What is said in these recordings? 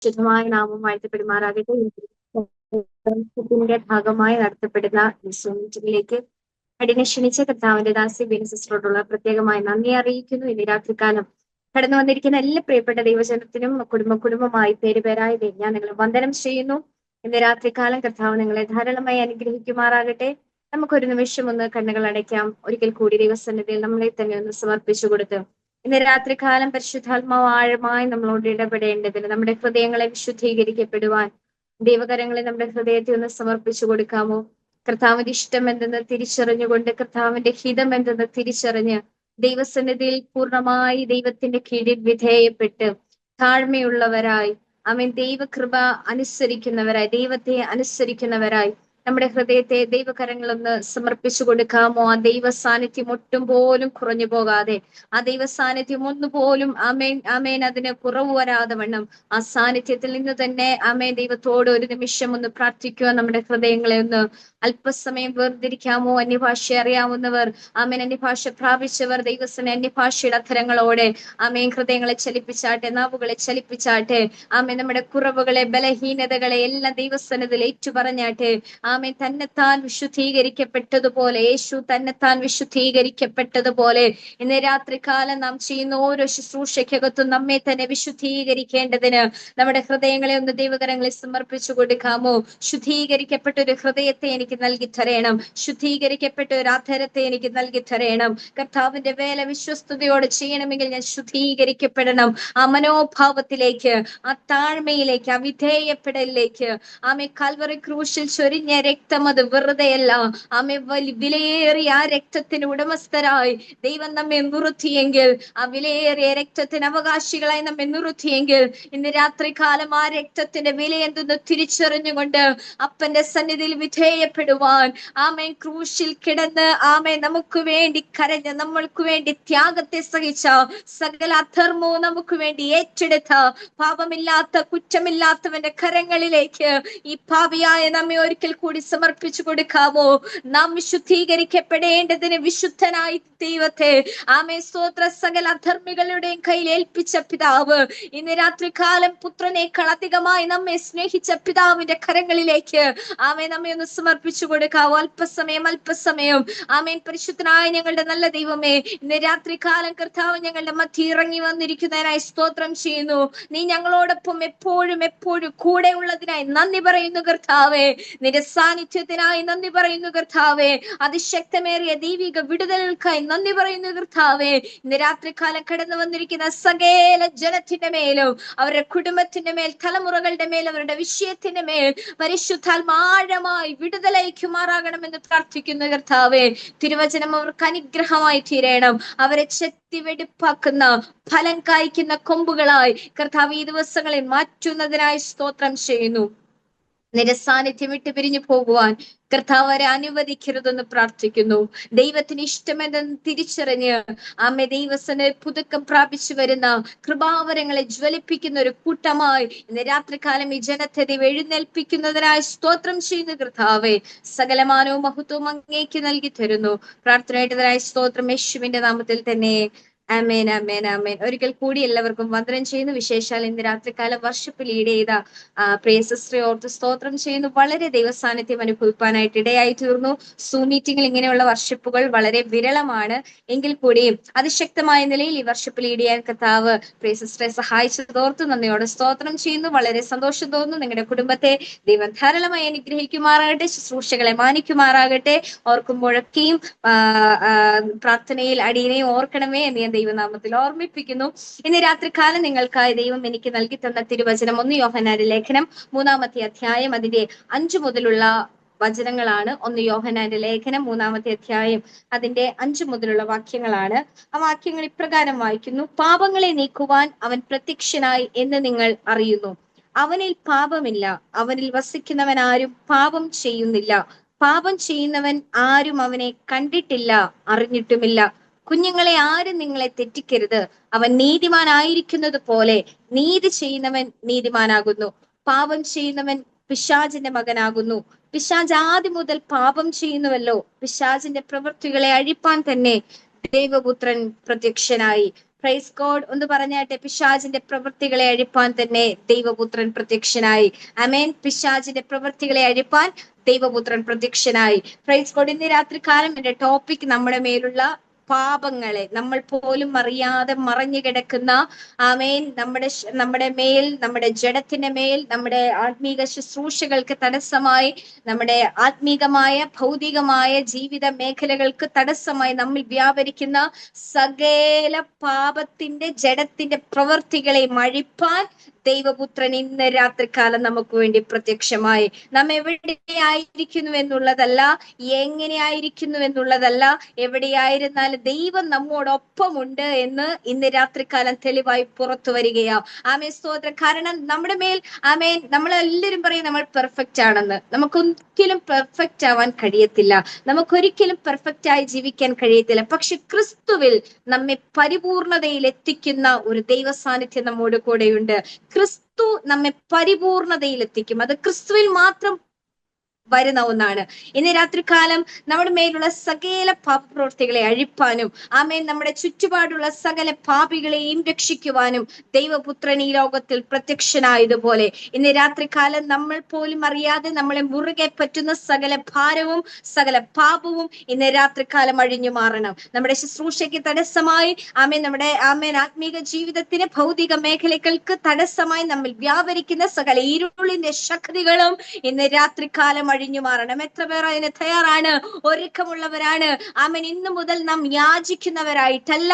ശുദ്ധമായ നാമം വാഴ്ത്തപ്പെടുമാറാകട്ടെ. ഭാഗമായി നടത്തപ്പെടുന്ന ഈ സൂമിറ്റിലേക്ക് അടിനെ ക്ഷണിച്ച കർത്താവിന്റെ ദാസി ബിൻ സിസ്റ്ററോടുള്ള പ്രത്യേകമായി നന്ദി അറിയിക്കുന്നു. ഇന്ന് രാത്രികാലം കടന്നു വന്നിരിക്കുന്ന എല്ലാ പ്രിയപ്പെട്ട ദൈവജനത്തിനും കുടുംബമായി പേരുപേരായി ഞാൻ നിങ്ങളെ വന്ദനം ചെയ്യുന്നു. ഇന്ന് രാത്രികാലം കർത്താവ് നിങ്ങളെ ധാരാളമായി അനുഗ്രഹിക്കുമാറാകട്ടെ. നമുക്കൊരു നിമിഷം ഒന്ന് കണ്ണുകൾ അടയ്ക്കാം. ഒരിക്കൽ കൂടി ദൈവസന്നിധിയിൽ നമ്മളെ തന്നെ ഒന്ന് സമർപ്പിച്ചു കൊടുത്ത് ഇന്ന് രാത്രികാലം പരിശുദ്ധാത്മാവ് ആഴമായി നമ്മളോട് ഇടപെടേണ്ടതിന് നമ്മുടെ ഹൃദയങ്ങളെ വിശുദ്ധീകരിക്കപ്പെടുവാൻ ദൈവകരങ്ങളെ നമ്മുടെ ഹൃദയത്തെ ഒന്ന് സമർപ്പിച്ചു കൊടുക്കാമോ? കർത്താവിന്റെ ഇഷ്ടം എന്തെന്ന് തിരിച്ചറിഞ്ഞുകൊണ്ട്, കർത്താവിന്റെ ഹിതം എന്തെന്ന് തിരിച്ചറിഞ്ഞ് ദൈവസന്നിധിയിൽ പൂർണ്ണമായി ദൈവത്തിന്റെ കീഴിൽ വിധേയപ്പെട്ട് താഴ്മയുള്ളവരായി, ആമേൻ, ദൈവകൃപ അനുസരിക്കുന്നവരായി, ദൈവത്തെ അനുസരിക്കുന്നവരായി നമ്മുടെ ഹൃദയത്തെ ദൈവകരങ്ങളൊന്ന് സമർപ്പിച്ചു കൊടുക്കാമോ? ആ ദൈവ സാന്നിധ്യം ഒട്ടും പോലും കുറഞ്ഞു പോകാതെ, ആ ദൈവ സാന്നിധ്യം ഒന്നുപോലും ആമേൻ അതിന് കുറവ് വരാതെ വണ്ണം ആ സാന്നിധ്യത്തിൽ നിന്ന് തന്നെ ദൈവത്തോട് ഒരു നിമിഷം ഒന്ന് പ്രാർത്ഥിക്കുക. നമ്മുടെ ഹൃദയങ്ങളെ ഒന്ന് അല്പസമയം വേർതിരിക്കാമോ? അന്യഭാഷ അറിയാവുന്നവർ, അന്യഭാഷ പ്രാപിച്ചവർ ദൈവത്തിന് അന്യഭാഷയുടെ അധരങ്ങളോടെ ഹൃദയങ്ങളെ ചലിപ്പിച്ചാട്ടെ, നാവുകളെ ചലിപ്പിച്ചാട്ടെ. നമ്മുടെ കുറവുകളെ, ബലഹീനതകളെ എല്ലാം ദൈവസന്നിധിയിൽ ഏറ്റുപറഞ്ഞാട്ടെ. തന്നെത്താൻ വിശുദ്ധീകരിക്കപ്പെട്ടതുപോലെ, യേശു തന്നെത്താൻ വിശുദ്ധീകരിക്കപ്പെട്ടതുപോലെ ഇന്ന് രാത്രികാലം നാം ചെയ്യുന്ന ഓരോ ശുശ്രൂഷയ്ക്കകത്തും നമ്മെ തന്നെ വിശുദ്ധീകരിക്കേണ്ടതിന് നമ്മുടെ ഹൃദയങ്ങളെ ഒന്ന് ദൈവകരങ്ങളിൽ സമർപ്പിച്ചു കൊടുക്കാമോ? ശുദ്ധീകരിക്കപ്പെട്ട ഒരു ഹൃദയത്തെ എനിക്ക് നൽകി തരയണം. ശുദ്ധീകരിക്കപ്പെട്ട ഒരു അധരത്തെ എനിക്ക് നൽകി തരയണം. കർത്താവിന്റെ വേല വിശ്വസ്തയോടെ ചെയ്യണമെങ്കിൽ ഞാൻ ശുദ്ധീകരിക്കപ്പെടണം. ആ മനോഭാവത്തിലേക്ക്, ആ താഴ്മയിലേക്ക്, ആ വിധേയപ്പെടലിലേക്ക്. കൽവറി ക്രൂശിൽ ചൊരിഞ്ഞ രക്തം അത് വെറുതെയല്ല. വിലയേറിയ ആ രക്തത്തിന് ഉടമസ്ഥരായി ദൈവം നമ്മെ നിർത്തിയെങ്കിൽ, ആ വിലയേറിയ രക്തത്തിന് അവകാശികളായി നമ്മെ നിർത്തിയെങ്കിൽ ഇന്ന് രാത്രികാലം ആ രക്തത്തിന്റെ വില എന്തെന്ന് തിരിച്ചറിഞ്ഞുകൊണ്ട് അപ്പന്റെ സന്നിധിയിൽ വിധേയപ്പെടുവാൻ, ക്രൂശിൽ കിടന്ന് നമുക്ക് വേണ്ടി കരഞ്ഞ്, നമ്മൾക്ക് വേണ്ടി ത്യാഗത്തെ സഹിച്ച, സകല അധർമ്മവും നമുക്ക് വേണ്ടി ഏറ്റെടുത്ത പാപമില്ലാത്ത, കുറ്റമില്ലാത്തവന്റെ കരങ്ങളിലേക്ക് ഈ പാപിയായ നമ്മെ ഒരിക്കൽ കൂടി സമർപ്പിച്ചു കൊടുക്കാമോ? നാം വിശുദ്ധീകരിക്കപ്പെടേണ്ടതിന് വിശുദ്ധനായി ദൈവത്തെ സ്തോത്ര സകല അധർമ്മികളുടെയും കയ്യിൽ ഏൽപ്പിച്ച പിതാവ് ഇന്ന് രാത്രികാലം പുത്രനേക്കാൾ അധികമായി നമ്മെ സ്നേഹിച്ച പിതാവിന്റെ കരങ്ങളിലേക്ക് നമ്മെ ഒന്ന് സമർപ്പിച്ചു കൊടുക്കാവോ? അല്പസമയം പരിശുദ്ധനായ ഞങ്ങളുടെ നല്ല ദൈവമേ, ഇന്ന് രാത്രികാലം കർത്താവ് ഞങ്ങളുടെ മധ്യ ഇറങ്ങി വന്നിരിക്കുന്നതിനായി സ്തോത്രം ചെയ്യുന്നു. നീ ഞങ്ങളോടൊപ്പം എപ്പോഴും കൂടെ ഉള്ളതിനായി നന്ദി പറയുന്നു കർത്താവേ. നിന്റെ സാന്നിധ്യത്തിനായി നന്ദി പറയുന്നു കർത്താവേ. അതിശക്തമേറിയ ദൈവിക വിടുതലുകൾക്കായി നന്ദി പറയുന്നു കർത്താവേ. ഇന്ന് രാത്രികാലം കടന്നു വന്നിരിക്കുന്ന സകല ജനത്തിന്റെ മേലും, അവരുടെ കുടുംബത്തിന്റെ മേൽ, തലമുറകളുടെ മേൽ, അവരുടെ വിഷയത്തിന്റെ മേൽ പരിശുദ്ധാത്മാഴമായി വിടുതലയക്കുമാറാകണമെന്ന് പ്രാർത്ഥിക്കുന്നു കർത്താവേ. തിരുവചനം അവർക്ക് അനുഗ്രഹമായി തീരണം. അവരെ ശക്തി വെടിപ്പാക്കുന്ന, ഫലം കായ്ക്കുന്ന കൊമ്പുകളായി കർത്താവ് ഈ ദിവസങ്ങളിൽ മാറ്റുന്നതിനായി സ്തോത്രം ചെയ്യുന്നു. നിന്റെ സാന്നിധ്യം വിട്ട് പിരിഞ്ഞു പോകുവാൻ കർത്താവ് അവരെ അനുവദിക്കരുതെന്ന് പ്രാർത്ഥിക്കുന്നു. ദൈവത്തിന് ഇഷ്ടമെന്ന് തിരിച്ചറിഞ്ഞ് ദൈവസനെ പുതുക്കം പ്രാപിച്ചു വരുന്ന കൃപാവരങ്ങളെ ജ്വലിപ്പിക്കുന്ന ഒരു കൂട്ടമായി ഇന്ന് രാത്രികാലം ഈ ജനത്തെ ദൈവം എഴുന്നേൽപ്പിക്കുന്നതിനായി സ്തോത്രം ചെയ്യുന്ന കർത്താവേ. സകലമാനവും മഹത്വവും അങ്ങേക്ക് നൽകി തരുന്നു. പ്രാർത്ഥനയായിട്ടതിനായി സ്തോത്രം, യേശുവിന്റെ നാമത്തിൽ തന്നെ. ആമേൻ, ആമേൻ, ആമേൻ. ഒരിക്കൽ കൂടി എല്ലാവർക്കും വന്ദനം ചെയ്യുന്നു. വിശേഷാൽ ഇന്ന് രാത്രികാലം വർഷിപ്പ് ലീഡ് ചെയ്ത പ്രിയ സിസ്റ്ററെ ഓർത്ത് സ്തോത്രം ചെയ്യുന്നു. വളരെ ദൈവസാന്നിധ്യം അനുഭവിക്കാനായിട്ട് ഇടയായി തീർന്നു. സൂം മീറ്റിംഗിൽ ഇങ്ങനെയുള്ള വർഷിപ്പുകൾ വളരെ വിരളമാണ്. എങ്കിൽ കൂടിയും അതിശക്തമായ നിലയിൽ ഈ വർഷിപ്പ് ലീഡ് ചെയ്യാൻ കർത്താവ് പ്രിയ സിസ്റ്ററെ സഹായിച്ചതോർത്ത് നന്ദിയോടെ സ്തോത്രം ചെയ്യുന്നു. വളരെ സന്തോഷം തോന്നുന്നു. നിങ്ങളുടെ കുടുംബത്തെ ദൈവം ധാരാളമായി അനുഗ്രഹിക്കുമാറാകട്ടെ, ശുശ്രൂഷകളെ മാനിക്കുമാറാകട്ടെ. ഓർക്കുമ്പോഴൊക്കെയും പ്രാർത്ഥനയിൽ അടിയനെയും ഓർക്കണമേ എന്ന് ദൈവനാമത്തിൽ ഓർമ്മിപ്പിക്കുന്നു. ഇന്ന് രാത്രികാലം നിങ്ങൾക്കായി ദൈവം എനിക്ക് നൽകി തന്ന തിരുവചനം 1 യോഹന്നാന്റെ ലേഖനം 3-ാമത്തെ അധ്യായം അതിന്റെ 5 മുതലുള്ള വചനങ്ങളാണ്. 1 യോഹന്നാന്റെ ലേഖനം 3-ാമത്തെ അധ്യായം അതിന്റെ 5 മുതലുള്ള വാക്യങ്ങളാണ്. ആ വാക്യങ്ങൾ ഇപ്രകാരം വായിക്കുന്നു: പാപങ്ങളെ നീക്കുവാൻ അവൻ പ്രത്യക്ഷനായി എന്ന് നിങ്ങൾ അറിയുന്നു. അവനിൽ പാപമില്ല. അവനിൽ വസിക്കുന്നവൻ ആരും പാപം ചെയ്യുന്നില്ല. പാപം ചെയ്യുന്നവൻ ആരും അവനെ കണ്ടിട്ടില്ല, അറിഞ്ഞിട്ടുമില്ല. കുഞ്ഞുങ്ങളെ, ആരും നിങ്ങളെ തെറ്റിക്കരുത്. അവൻ നീതിമാനായിരിക്കുന്നത് പോലെ നീതി ചെയ്യുന്നവൻ നീതിമാനാകുന്നു. പാപം ചെയ്യുന്നവൻ പിശാചിന്റെ മകനാകുന്നു. പിശാച് ആദ്യം മുതൽ പാപം ചെയ്യുന്നുവല്ലോ. പിശാചിന്റെ പ്രവൃത്തികളെ അഴിപ്പാൻ തന്നെ ദൈവപുത്രൻ പ്രത്യക്ഷനായി. Praise God. ഒന്ന് പറഞ്ഞാട്ടെ, പിശാചിന്റെ പ്രവൃത്തികളെ അഴിപ്പാൻ തന്നെ ദൈവപുത്രൻ പ്രത്യക്ഷനായി. ആമേൻ. പിശാചിന്റെ പ്രവൃത്തികളെ അഴിപ്പാൻ ദൈവപുത്രൻ പ്രത്യക്ഷനായി. Praise God. ഇന്ന് രാത്രി കാലം എന്റെ ടോപ്പിക് നമ്മുടെ മേലുള്ള പാപങ്ങളെ, നമ്മൾ പോലും അറിയാതെ മറഞ്ഞു കിടക്കുന്ന, ആമേൻ, നമ്മുടെ മേൽ, നമ്മുടെ ജഡത്തിന്റെ മേൽ, നമ്മുടെ ആത്മീക ശുശ്രൂഷകൾക്ക് തടസ്സമായി, നമ്മുടെ ആത്മീകമായ ഭൗതികമായ ജീവിത മേഖലകൾക്ക് തടസ്സമായി നമ്മിൽ വ്യാപരിക്കുന്ന സകല പാപത്തിന്റെ ജഡത്തിന്റെ പ്രവൃത്തികളെ അഴിപ്പാൻ ദൈവപുത്രൻ ഇന്ന് രാത്രികാലം നമുക്ക് വേണ്ടി പ്രത്യക്ഷമായി. നാം എവിടെയായിരിക്കുന്നു എന്നുള്ളതല്ല, എങ്ങനെയായിരിക്കുന്നു എന്നുള്ളതല്ല, എവിടെയായിരുന്നാലും ദൈവം നമ്മോടൊപ്പമുണ്ട് എന്ന് ഇന്ന് രാത്രികാലം തെളിവായി പുറത്തു വരികയാ. ആമേൻ, സ്തോത്രം. കാരണം നമ്മുടെ മേൽ, ആമേൻ, നമ്മളെല്ലാവരും പറയും നമ്മൾ പെർഫെക്റ്റ് ആണെന്ന്. നമുക്കൊരിക്കലും പെർഫെക്റ്റ് ആവാൻ കഴിയത്തില്ല, നമുക്കൊരിക്കലും പെർഫെക്റ്റ് ആയി ജീവിക്കാൻ കഴിയത്തില്ല. പക്ഷെ ക്രിസ്തുവിൽ നമ്മെ പരിപൂർണതയിൽ എത്തിക്കുന്ന ഒരു ദൈവ സാന്നിധ്യം നമ്മോട് കൂടെയുണ്ട്. ക്രിസ്തു നമ്മെ പരിപൂർണതയിൽ എത്തിക്കും. അത് ക്രിസ്തുവിൽ മാത്രം വരുന്ന ഒന്നാണ്. ഇന്ന് രാത്രികാലം നമ്മുടെ മേലുള്ള സകല പാപപ്രവൃത്തികളെ അഴിപ്പാനും, ആമേൻ, നമ്മുടെ ചുറ്റുപാടുള്ള സകല പാപികളെയും രക്ഷിക്കുവാനും ദൈവപുത്രൻ ഈ ലോകത്തിൽ പ്രത്യക്ഷനായതുപോലെ ഇന്ന് രാത്രികാലം നമ്മൾ പോലും അറിയാതെ നമ്മളെ മുറുകെ പറ്റുന്ന സകല ഭാരവും സകല പാപവും ഇന്ന് രാത്രികാലം അഴിഞ്ഞു മാറണം. നമ്മുടെ ശുശ്രൂഷയ്ക്ക് തടസ്സമായി, ആമേൻ, ആത്മീക ജീവിതത്തിന് ഭൗതിക മേഖലകൾക്ക് തടസ്സമായി നമ്മിൽ വ്യാപരിക്കുന്ന സകല ഇരുളിന്റെ ശക്തികളും ഇന്ന് രാത്രികാലം അഴിഞ്ഞു മാറണം. എത്ര പേർ അതിന് തയ്യാറാണ്, ഒരുക്കമുള്ളവരാണ്? ആമേൻ. ഇന്നു മുതൽ നാം യാചിക്കുന്നവരായിട്ടല്ല,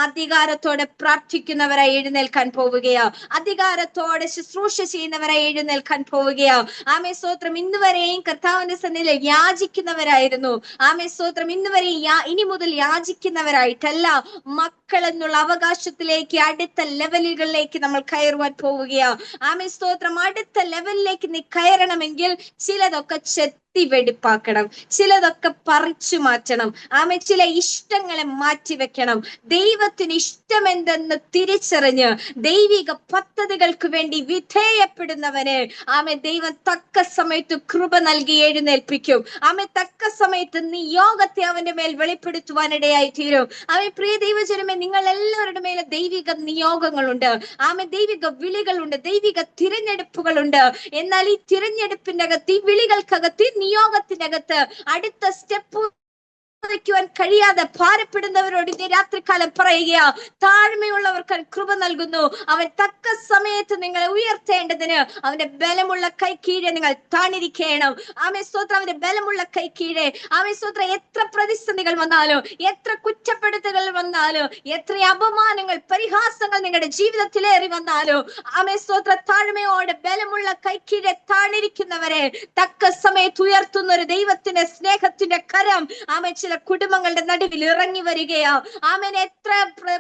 അധികാരത്തോടെ പ്രാർത്ഥിക്കുന്നവരായി എഴുന്നേൽക്കാൻ പോവുകയാ. അധികാരത്തോടെ ശുശ്രൂഷ ചെയ്യുന്നവരായി എഴുന്നേൽക്കാൻ പോവുകയാ. ആമേ, സ്തോത്രം. ഇന്നുവരെയും കർത്താവിന്റെ സന്നിധിയിൽ യാചിക്കുന്നവരായിരുന്നു. ആമേ, സ്തോത്രം. ഇന്നുവരെ ഇനി മുതൽ യാചിക്കുന്നവരായിട്ടല്ല, മക്കൾ എന്നുള്ള അവകാശത്തിലേക്ക്, അടുത്ത ലെവലുകളിലേക്ക് നമ്മൾ കയറുവാൻ പോവുകയാ. ആമേ, സ്തോത്രം. അടുത്ത ലെവലിലേക്ക് നീ കയറണമെങ്കിൽ ചിലതൊക്കെ വെടിപ്പാക്കണം, ചിലതൊക്കെ പറിച്ചു മാറ്റണം. ആമേ, ചില ഇഷ്ടങ്ങളെ മാറ്റിവെക്കണം. ദൈവത്തിന് ഇഷ്ടമെന്തെന്ന് തിരിച്ചറിഞ്ഞ് ദൈവിക പദ്ധതികൾക്ക് വേണ്ടി വിധേയപ്പെടുന്നവന് ആമേ ദൈവം തക്ക സമയത്ത് കൃപ നൽകി എഴുന്നേൽപ്പിക്കും. ആമേ, തക്ക സമയത്ത് നിയോഗത്തെ അവന്റെ മേൽ വെളിപ്പെടുത്തുവാനിടയായി തീരും. ആമേ, പ്രിയ ദൈവജനമേ, നിങ്ങൾ എല്ലാവരുടെ മേലെ ദൈവിക നിയോഗങ്ങളുണ്ട്. ആമേ, ദൈവിക വിളികളുണ്ട്, ദൈവിക തിരഞ്ഞെടുപ്പുകളുണ്ട്. എന്നാൽ ഈ തിരഞ്ഞെടുപ്പിന്റെ അകത്ത്, ഈ വിളികൾക്കകത്ത്, നിയോഗത്തിനകത്ത് അടുത്ത സ്റ്റെപ്പ് വയ്ക്കുവാൻ കഴിയാതെ ഭാരപ്പെടുന്നവരോട് ഇന്ന് രാത്രികാലം പറയുക, താഴ്മയുള്ളവർക്ക് കൃപ നൽകുന്നു. അവൻ തക്ക സമയത്ത് നിങ്ങളെ ഉയർത്തേണ്ടതിന് അവന്റെ ബലമുള്ള കൈ കീഴെ നിങ്ങൾ താണിരിക്കണം. ആമേ, സ്തോത്രം. അവന്റെ ബലമുള്ള കൈ കീഴെ, ആമേ, സ്തോത്രം. എത്ര പ്രതിസന്ധികൾ വന്നാലും, എത്ര കുറ്റപ്പെടുത്തുകൾ വന്നാലും, എത്ര അപമാനങ്ങൾ, പരിഹാസങ്ങൾ നിങ്ങളുടെ ജീവിതത്തിലേറി വന്നാലും, ആമേ, സ്തോത്രം, താഴ്മയോടെ ബലമുള്ള കൈ കീഴെ താണിരിക്കുന്നവരെ തക്ക സമയത്ത് ഉയർത്തുന്ന ഒരു ദൈവത്തിന്റെ സ്നേഹത്തിന്റെ കരം, ആമേ, ചില കുടുംബങ്ങളുടെ നടുവിൽ ഇറങ്ങി വരികയാ. ആമേൻ, എത്ര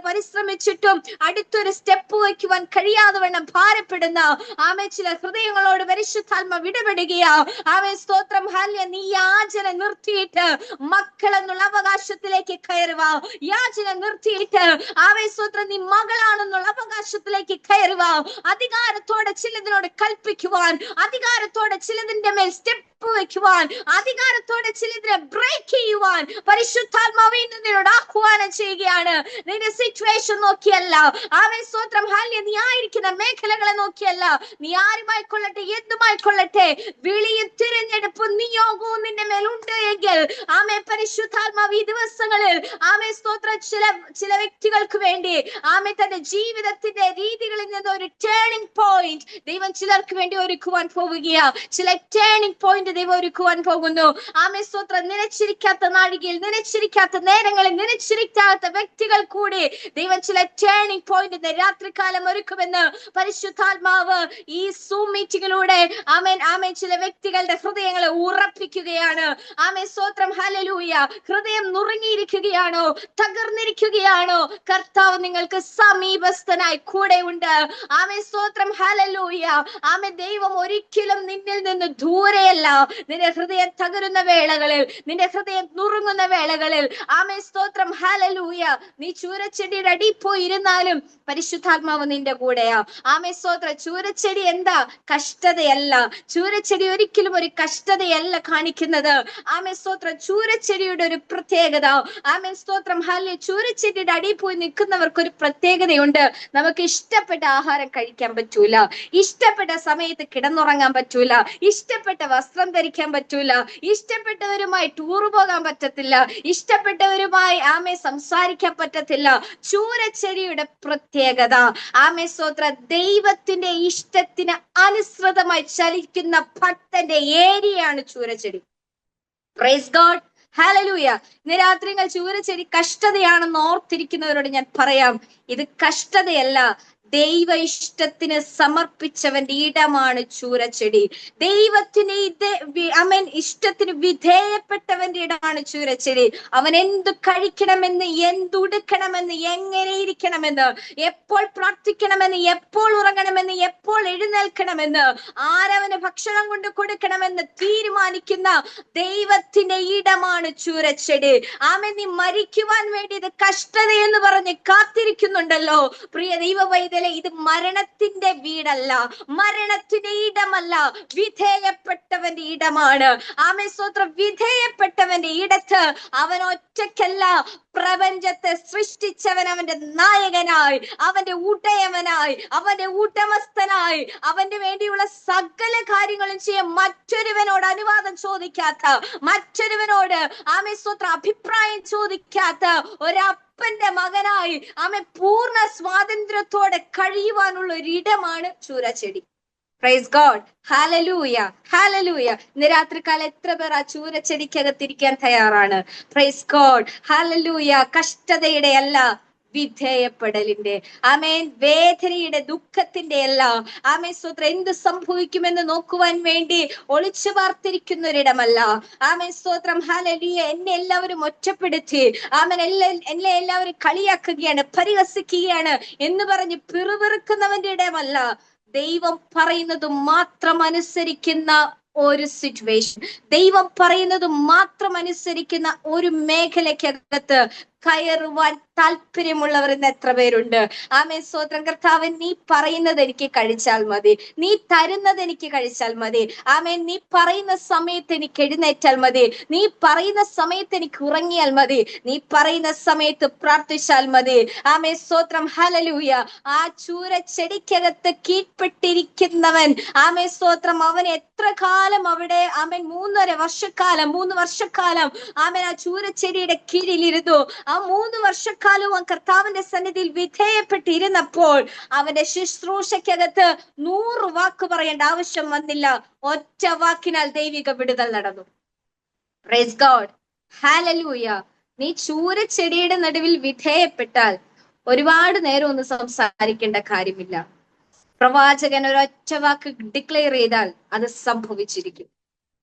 പരിശ്രമിച്ചിട്ടും അടുത്തൊരു സ്റ്റെപ്പ് വയ്ക്കുവാൻ കഴിയാതെ വണ്ണം ഭാരപ്പെടുന്ന ആമേ ചില ഹൃദയങ്ങളോട് പരിശുദ്ധാത്മ വിടപെടുകയാ. ആമേ, സ്തോത്രം. ഹല്ലേലൂയ. നീ യാചന നിർത്തിയിട്ട് മക്കൾ എന്നുള്ള അവകാശത്തിലേക്ക് കയറുക. യാചന നിർത്തിയിട്ട് ആമേ, സ്തോത്രം, നീ മകളാണെന്നുള്ള അവകാശത്തിലേക്ക് കയറുക. അധികാരത്തോടെ ചിലതിനോട് കൽപ്പിക്കുവാൻ, അധികാരത്തോടെ ചിലതിന്റെ മേൽ സ്റ്റെപ്പ് വയ്ക്കുവാൻ, അധികാരത്തോടെ ചിലതിനെ ബ്രേക്ക് ചെയ്യുവാൻ പരിശുദ്ധാത്മാവ് ഇന്ന് നിന്നോട് ആഹ്വാനം ചെയ്യുകയാണ്. നിന്റെ സിറ്റുവേഷൻ നോക്കിയല്ല, ആമേ, സ്തോത്രം, ഹല്ലേലൂയ, നീ ആയിരിക്കുന്ന മേഖലകളെ നോക്കിയല്ല, നീ ആരുമായിക്കൊള്ളട്ടെ, എന്തുമായിക്കൊള്ളട്ടെ, വിളിയും തിരഞ്ഞെടുപ്പും നിയോഗവും നിന്റെ മേലുണ്ട് എങ്കിൽ, ആമേ, പരിശുദ്ധാത്മാവ് ഈ ദിവസങ്ങളിൽ, ആമേ, സ്തോത്രം, ചില വ്യക്തികൾക്ക് വേണ്ടി, ആമേ, തന്റെ ജീവിതത്തിന്റെ രീതികളിൽ നിന്ന് ഒരു ടേണിംഗ് പോയിന്റ് ദൈവം ചിലർക്ക് വേണ്ടി ഒരുക്കുവാൻ പോവുകയാ. ചില ടേണിംഗ് പോയിന്റ് ദൈവം ഒരുക്കുവാൻ പോകുന്നു. ആമേ, സ്തോത്രം. നിലച്ചിരിക്കാത്ത നാഴികയിൽ, നിലച്ചിരിക്കാത്ത നേരങ്ങളിൽ, നിലച്ചിരിക്കാത്ത വ്യക്തികൾ കൂടി ദൈവം ചില ടേണിംഗ് പോയിന്റ് രാത്രികാലം ഒരുക്കുമെന്ന് പരിശുദ്ധാത്മാവ് ഈ സൂം മീറ്റിംഗിലൂടെ ആമേൻ, ആമേൻ, ചില വ്യക്തികളുടെ ഹൃദയങ്ങളെ ഉറപ്പിക്കുകയാണ്. ആമേ, സ്തോത്രം, ഹല്ലേലൂയ. ഹൃദയം നുറുങ്ങിയിരിക്കുകയാണോ, തകർന്നിരിക്കുകയാണോ? കർത്താവ് നിങ്ങൾക്ക് സമീപസ്ഥനായി കൂടെ ഉണ്ട്. ആമേ, സ്തോത്രം, ഹല്ലേലൂയ. ആമേ, ദൈവം ഒരിക്കലും നിന്നിൽ നിന്ന് ദൂരെയല്ല. നിന്റെ ഹൃദയം തകരുന്ന വേളകളിൽ, നിന്റെ ഹൃദയം നുറുങ്ങുന്ന വേളകളിൽ, ആമേ, സ്തോത്രം, ഹല്ലേലൂയ, നീ ചൂരച്ചെടിയുടെ അടി പോയി ഇരുന്നാലും പരിശുദ്ധാത്മാവ് നിന്റെ കൂടെയാ. ആമേ, സ്തോത്രം. ചൂരച്ചെടി എന്താ? കഷ്ടതയല്ല. ചൂരച്ചെടി ഒരിക്കലും ഒരു കഷ്ടതയല്ല കാണിക്കുന്നത്. ആമേ സ്തോത്രം ചൂരച്ചെടിയുടെ ഒരു പ്രത്യേകത. ആമേ സ്തോത്രം ഹല്ലേലൂയ. ചൂരച്ചെടിയുടെ അടിയിൽ പോയി നിൽക്കുന്നവർക്ക് ഒരു പ്രത്യേകതയുണ്ട്. നമുക്ക് ഇഷ്ടപ്പെട്ട ആഹാരം കഴിക്കാൻ പറ്റൂല, ഇഷ്ടപ്പെട്ട സമയത്ത് കിടന്നുറങ്ങാൻ പറ്റൂല, ഇഷ്ടപ്പെട്ട വസ്ത്രം ധരിക്കാൻ പറ്റൂല, ഇഷ്ടപ്പെട്ടവരുമായി ടൂർ പോകാൻ പറ്റത്തില്ല, ഇഷ്ടപ്പെട്ടവരുമായി ആമേ സംസാരിക്കാൻ പറ്റത്തില്ല. ചൂരച്ചെടിയുടെ പ്രത്യേകത ആമേ സ്തോത്ര ദൈവത്തിന്റെ ഇഷ്ടത്തിന് അനുസൃതമായി ചലിക്കുന്ന ഭക്തന്റെ ഏരിയയാണ് ചൂരച്ചെടി. Praise God, hallelujah. ഇന്ന് രാത്രികൾ ചൂരച്ചെടി കഷ്ടതയാണെന്ന് ഓർത്തിരിക്കുന്നവരോട് ഞാൻ പറയാം, ഇത് കഷ്ടതയല്ല, ദൈവ ഇഷ്ടത്തിന് സമർപ്പിച്ചവന്റെ ഇടമാണ് ചൂരച്ചെടി. ദൈവത്തിന് ഇഷ്ടത്തിന് വിധേയപ്പെട്ടവന്റെ ഇടമാണ് ചൂരച്ചെടി. അവൻ എന്തു കഴിക്കണമെന്ന്, എന്തുടുക്കണമെന്ന്, എങ്ങനെ ഇരിക്കണമെന്ന്, എപ്പോൾ പ്രാർത്ഥിക്കണമെന്ന്, എപ്പോൾ ഉറങ്ങണമെന്ന്, എപ്പോൾ എഴുന്നേൽക്കണമെന്ന്, ആരവന് ഭക്ഷണം കൊണ്ട് കൊടുക്കണമെന്ന് തീരുമാനിക്കുന്ന ദൈവത്തിന്റെ ഇടമാണ് ചൂരച്ചെടി. ആമേൻ. നീ മരിക്കുവാൻ വേണ്ടി ഇത് കഷ്ടത എന്ന് പറഞ്ഞ് കാത്തിരിക്കുന്നുണ്ടല്ലോ പ്രിയ ദൈവ വൈദ്യ, ഇത് മരണത്തിന്റെ വീടല്ല, മരണത്തിന്റെ ഇടമല്ല, വിധേയപ്പെട്ടവന്റെ ഇടമാണ്. ആമേൻ സ്തോത്രം. വിധേയപ്പെട്ടവന്റെ ഇടത്ത് അവൻ ഒറ്റയ്ക്കല്ല, പ്രപഞ്ചത്തെ സൃഷ്ടിച്ചവൻ അവന്റെ നായകനായി, അവന്റെ ഉടയവനായി, അവന്റെ ഉടമസ്ഥനായി, അവന്റെ വേണ്ടിയുള്ള സകല കാര്യങ്ങളും ചെയ്യാൻ മറ്റൊരുവനോട് അനുവാദം ചോദിക്കാത്ത, മറ്റൊരുവനോട് ആമേൻ സ്തോത്രം അഭിപ്രായം ചോദിക്കാത്ത ഒരപ്പന്റെ മകനായി ആമേൻ പൂർണ്ണ സ്വാതന്ത്ര്യത്തോടെ കഴിയുവാനുള്ള ഒരിടമാണ് ചൂരച്ചെടി. Praise God, hallelujah, hallelujah. ഇന്ന് രാത്രികാലം എത്ര പേർ ആ ചൂരച്ചെടിക്കകത്തിരിക്കാൻ തയ്യാറാണ്? Praise God, hallelujah. കഷ്ടതയുടെ അല്ല, വിധേയപ്പെടലിന്റെ, ആമേൻ, വേദനയുടെ, ദുഃഖത്തിന്റെ അല്ല, ആമേൻ സ്തോത്രം, എന്ത് സംഭവിക്കുമെന്ന് നോക്കുവാൻ വേണ്ടി ഒളിച്ചു പാർത്തിരിക്കുന്ന ഒരിടമല്ല. ആമേൻ സ്തോത്രം, ഹല്ലേലൂയ. എന്നെ എല്ലാവരും ഒറ്റപ്പെടുത്തി, ആമേൻ, എന്നെ എല്ലാവരും കളിയാക്കുകയാണ്, പരിഹസിക്കുകയാണ് എന്ന് പറഞ്ഞ് പിറുപിറുക്കുന്നവന്റെ ഇടമല്ല. ദൈവം പറയുന്നത് മാത്രം അനുസരിക്കുന്ന ഒരു സിറ്റുവേഷൻ, ദൈവം പറയുന്നത് മാത്രം അനുസരിക്കുന്ന ഒരു മേഖലയ്ക്കകത്ത് കയറുവാൻ താല്പര്യമുള്ളവർ ഇന്ന് എത്ര പേരുണ്ട്? ആമേൻ സ്തോത്രം. കർത്താവൻ, നീ പറയുന്നത് എനിക്ക് കഴിച്ചാൽ മതി, നീ തരുന്നത് എനിക്ക് കഴിച്ചാൽ മതി, ആമേൻ, നീ പറയുന്ന സമയത്ത് എനിക്ക് എഴുന്നേറ്റാൽ മതി, നീ പറയുന്ന സമയത്ത് എനിക്ക് ഉറങ്ങിയാൽ മതി, നീ പറയുന്ന സമയത്ത് പ്രാർത്ഥിച്ചാൽ മതി. ആമേൻ സ്തോത്രം, ഹല്ലേലൂയ. ആ ചൂരച്ചെടിക്കകത്ത് കീഴ്പ്പെട്ടിരിക്കുന്നവൻ, ആമേൻ സ്തോത്രം, അവൻ എത്ര കാലം അവിടെ, ആമേൻ, 3 വർഷക്കാലം ആമേൻ ആ ചൂരച്ചെടിയുടെ കീഴിലിരുന്നു. ആ 3 വർഷക്കാലവും കർത്താവിന്റെ സന്നിധിയിൽ വിധേയപ്പെട്ടിരുന്നപ്പോൾ അവന്റെ ശുശ്രൂഷയ്ക്കകത്ത് 100 വാക്ക് പറയേണ്ട ആവശ്യം വന്നില്ല. ഒറ്റ വാക്കിനാൽ ദൈവിക വിടുതൽ നടന്നു. Price God, hallelujah. നീ ചൂരച്ചെടിയുടെ നടുവിൽ വിധേയപ്പെട്ടാൽ ഒരുപാട് നേരം ഒന്നും സംസാരിക്കേണ്ട കാര്യമില്ല. പ്രവാചകൻ ഒരൊറ്റ വാക്ക് ഡിക്ലെയർ ചെയ്താൽ അത് സംഭവിച്ചിരിക്കും.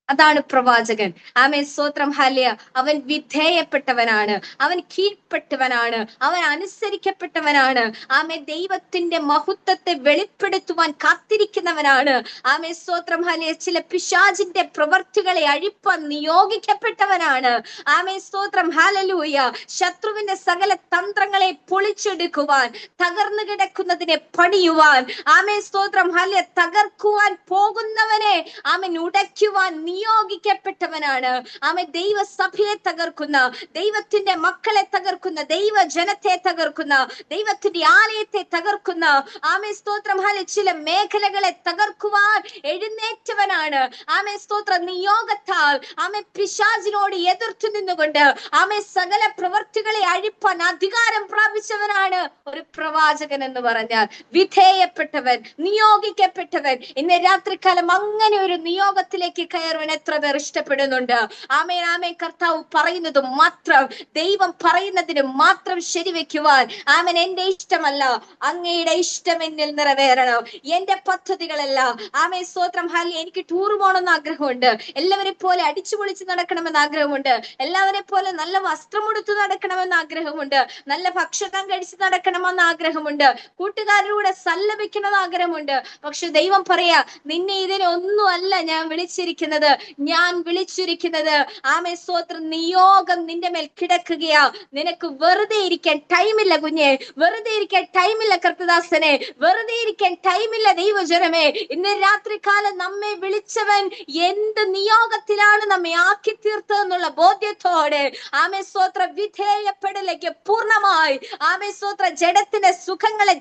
അതാണ് പ്രവാചകൻ. ആമേൻ സ്തോത്രം, ഹല്ലേലൂയ. അവൻ വിധേയപ്പെട്ടവനാണ്, അവൻ കീഴ്പ്പെട്ടവനാണ്, അവൻ അനുസരിക്കപ്പെട്ടവനാണ്. ആമേൻ. ദൈവത്തിന്റെ മഹത്വത്തെ വെളിപ്പെടുത്തുവാൻ കാത്തിരിക്കുന്നവനാണ്. ആമേൻ സ്തോത്രം, ഹല്ലേലൂയ. ചില പിശാചിന്റെ പ്രവർത്തികളെ അഴിപ്പാൻ നിയോഗിക്കപ്പെട്ടവനാണ്. ആമേൻ സ്തോത്രം, ഹല്ലേലൂയ. ശത്രുവിന്റെ സകല തന്ത്രങ്ങളെ പൊളിച്ചെടുക്കുവാൻ, തകർന്നു കിടക്കുന്നതിനെ പണിയുവാൻ, ആമേൻ സ്തോത്രം, ഹല്ലേലൂയ, തകർക്കുവാൻ പോകുന്നവനെ ആമേൻ ഉടയ്ക്കുവാൻ നിയോഗിക്കപ്പെട്ടവനാണ്. ആമേൻ. ദൈവസഭയെ തകർക്കുന്ന, ദൈവത്തിന്റെ മക്കളെ തകർക്കുന്ന, ദൈവജനത്തെ തകർക്കുന്ന, ദൈവത്തിന്റെ ആലയത്തെ തകർക്കുന്ന, ആമേൻ സ്തോത്രം, ഹല്ലേലൂയ, ചില മേഖലകളെ തകർക്കുവാൻ എഴുന്നേറ്റവനാണ്. ആമേൻ സ്തോത്രം. നിയോഗത്താൽ ആമേൻ പിശാചിനോട് എതിർത്തു നിന്നുകൊണ്ട് ആമേൻ സകല പ്രവർത്തികളെ അഴിപ്പാൻ അധികാരം പ്രാപിച്ചവനാണ് ഒരു പ്രവാചകൻ എന്ന് പറഞ്ഞാൽ. വിധേയപ്പെട്ടവൻ, നിയോഗിക്കപ്പെട്ടവൻ. ഇന്ന് രാത്രികാലം അങ്ങനെ ഒരു നിയോഗത്തിലേക്ക് കയറുവാൻ എത്ര പേർ ഇഷ്ടപ്പെടുന്നുണ്ട്? ആമേൻ, ആമേൻ. കർത്താവ് പറയുന്നത് മാത്രം, ദൈവം പറയുന്നതിന് മാത്രം ശരിവെക്കുവാൻ, ആമേൻ, എന്റെ ഇഷ്ടമല്ല, അങ്ങയുടെ ഇഷ്ടം എന്നിൽ നിറവേറണം, എന്റെ പദ്ധതികളല്ല. ആമേൻ സ്തോത്രം, ഹല്ലേലൂയ. എനിക്ക് ടൂർ പോകണമെന്ന് ആഗ്രഹമുണ്ട്, എല്ലാവരെ പോലെ അടിച്ചു പൊളിച്ച് നടക്കണമെന്ന് ആഗ്രഹമുണ്ട്, എല്ലാവരെ പോലെ നല്ല വസ്ത്രമുടുത്ത് നടക്കണമെന്ന് ആഗ്രഹമുണ്ട്, നല്ല ഭക്ഷണം കഴിച്ച് നടക്കണമെന്ന് ആഗ്രഹമുണ്ട്, കൂട്ടുകാരുടെ സല്ലപിക്കണമെന്ന് ആഗ്രഹമുണ്ട്. പക്ഷെ ദൈവം പറയാ, നിന്നെ ഇതിനൊന്നും അല്ല ഞാൻ വിളിച്ചിരിക്കുന്നത്, ഞാൻ വിളിച്ചിരിക്കുന്നത്. ആമേ സ്തോത്രം, നിയോഗം നിന്റെ മേൽ കിടക്കുകയാ. നിനക്ക് വെറുതെ ഇരിക്കാൻ ടൈമില്ല കുഞ്ഞെ, വെറുതെ ഇരിക്കാൻ ടൈമില്ല കർത്തദാസനെ, വെറുതെ ഇരിക്കാൻ ടൈമില്ല ദൈവജനമേ. ഇന്ന് രാത്രികാലം നമ്മെ വിളിച്ചവൻ എന്ത് നിയോഗത്തിലാണ് നമ്മെ ആക്കി തീർത്തതെന്നുള്ള ബോധ്യത്തോടെ ആമേ സ്തോത്ര വിധേയപ്പെടലേക്ക് പൂർണ്ണമായി ആമേ സ്തോത്ര ജഡത്തിന്റെ സുഖങ്ങളെ,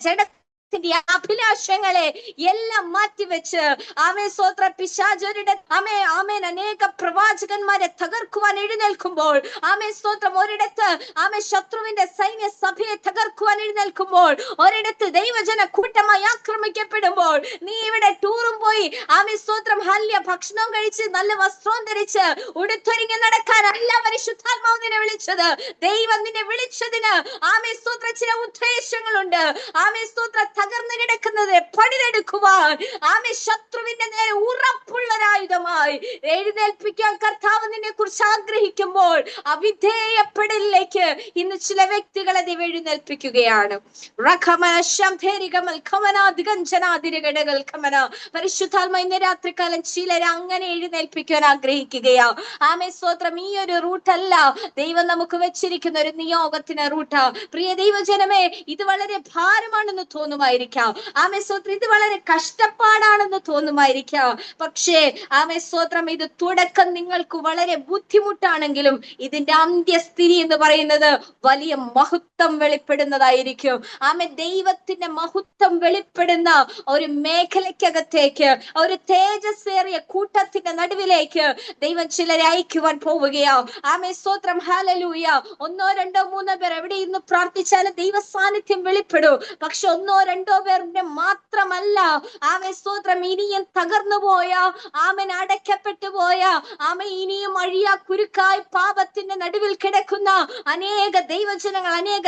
അഭിലാഷങ്ങളെ എല്ലാം മാറ്റിവെച്ച് ആമേ സ്തോത്ര പിശാചരുടെ ആമേൻ അനേക പ്രവാചകന്മാരെ തകർക്കുവാൻ എഴുന്നേൽക്കുമ്പോൾ, ആമേ സ്തോത്രം ഒരിടത്ത് ആമേ ശത്രുവിന്റെ സൈന്യ സഭയെ തകർക്കുവാൻ എഴുന്നേൽക്കുമ്പോൾ, ഒരിടത്ത് ദൈവജന കൂട്ടമായി ആക്രമിക്കപ്പെടുമ്പോൾ, നീ ഇവിടെ ടൂറും പോയി ആമേ സ്തോത്രം ഹല്യ ഭക്ഷണം കഴിച്ച് നല്ല വസ്ത്രം ധരിച്ച് ഉടുത്തൊരുങ്ങി നടക്കാനല്ല പരിശുദ്ധാത്മാവ് നിന്നെ വിളിച്ചത്. ദൈവം നിന്നെ വിളിച്ചതിന് ആമേ സ്തോത്ര ചില ഉദ്ദേശങ്ങളുണ്ട്. ആമേ സ്തോത്ര തകർന്നു കിടക്കുന്നത് പണിതെടുക്കുവാൻ, ആമേ ശത്രുവിന്റെ നേരെ ഉറപ്പുള്ളൊരായുധമായി എഴുന്നേൽപ്പിക്കാൻ കർത്താവ് നിന്നെ കുറിച്ച് ആഗ്രഹിക്കുമ്പോൾ അവിധേയപ്പെടലിലേക്ക് ഇന്ന് ചില വ്യക്തികളെ ദൈവം എഴുന്നേൽപ്പിക്കുകയാണ്. പരിശുദ്ധാത്മ ഇന്ന് രാത്രികാലം ചിലരെ അങ്ങനെ എഴുന്നേൽപ്പിക്കാൻ ആഗ്രഹിക്കുകയാ. ആമേ സ്തോത്രം, ഈ ഒരു റൂട്ടല്ല ദൈവം നമുക്ക് വെച്ചിരിക്കുന്ന ഒരു നിയോഗത്തിന് റൂട്ടാ. പ്രിയ ദൈവജനമേ, ഇത് വളരെ ഭാരമാണെന്ന് തോന്നുമായിരിക്കാം. ആമേ സ്തോത്രം, ഇത് വളരെ കഷ്ടപ്പാടാണെന്ന് തോന്നുമായിരിക്കാം. പക്ഷേ ആമേ സ്തോത്രം, ഇത് തുടക്കം നിങ്ങൾക്ക് വളരെ ബുദ്ധിമുട്ടാണെങ്കിലും ഇതിന്റെ അന്ത്യസ്ഥിതി എന്ന് പറയുന്നത് വലിയ മഹത്വം വെളിപ്പെടുന്നതായിരിക്കും. ആമേ ദൈവത്തിന്റെ മഹത്വം വെളിപ്പെടുന്ന ഒരു മേഖലയ്ക്കകത്തേക്ക്, ഒരു തേജസ്സേറിയ കൂട്ടത്തിന്റെ നടുവിലേക്ക് ദൈവം ചിലരെ അയക്കുവാൻ പോവുകയാ. ആമേ സ്തോത്രം, ഹല്ലേലൂയ. 1 2 3 പേർ എവിടെ ഇന്ന് പ്രാർത്ഥിച്ചാലും ദൈവ സാന്നിധ്യം വെളിപ്പെടും. പക്ഷെ 1 2 പേരുടെ മാത്രമല്ല ആമേ സ്തോത്രം, ഇനിയും തകർന്നു പോയ, ആമൻ അടയ്ക്കപ്പെട്ടു പോയ, ആമേ ഇനിയും അഴിയാ കുരുക്കായി പാപത്തിന്റെ നടുവിൽ കിടക്കുന്ന അനേക ദൈവജനങ്ങൾ, അനേക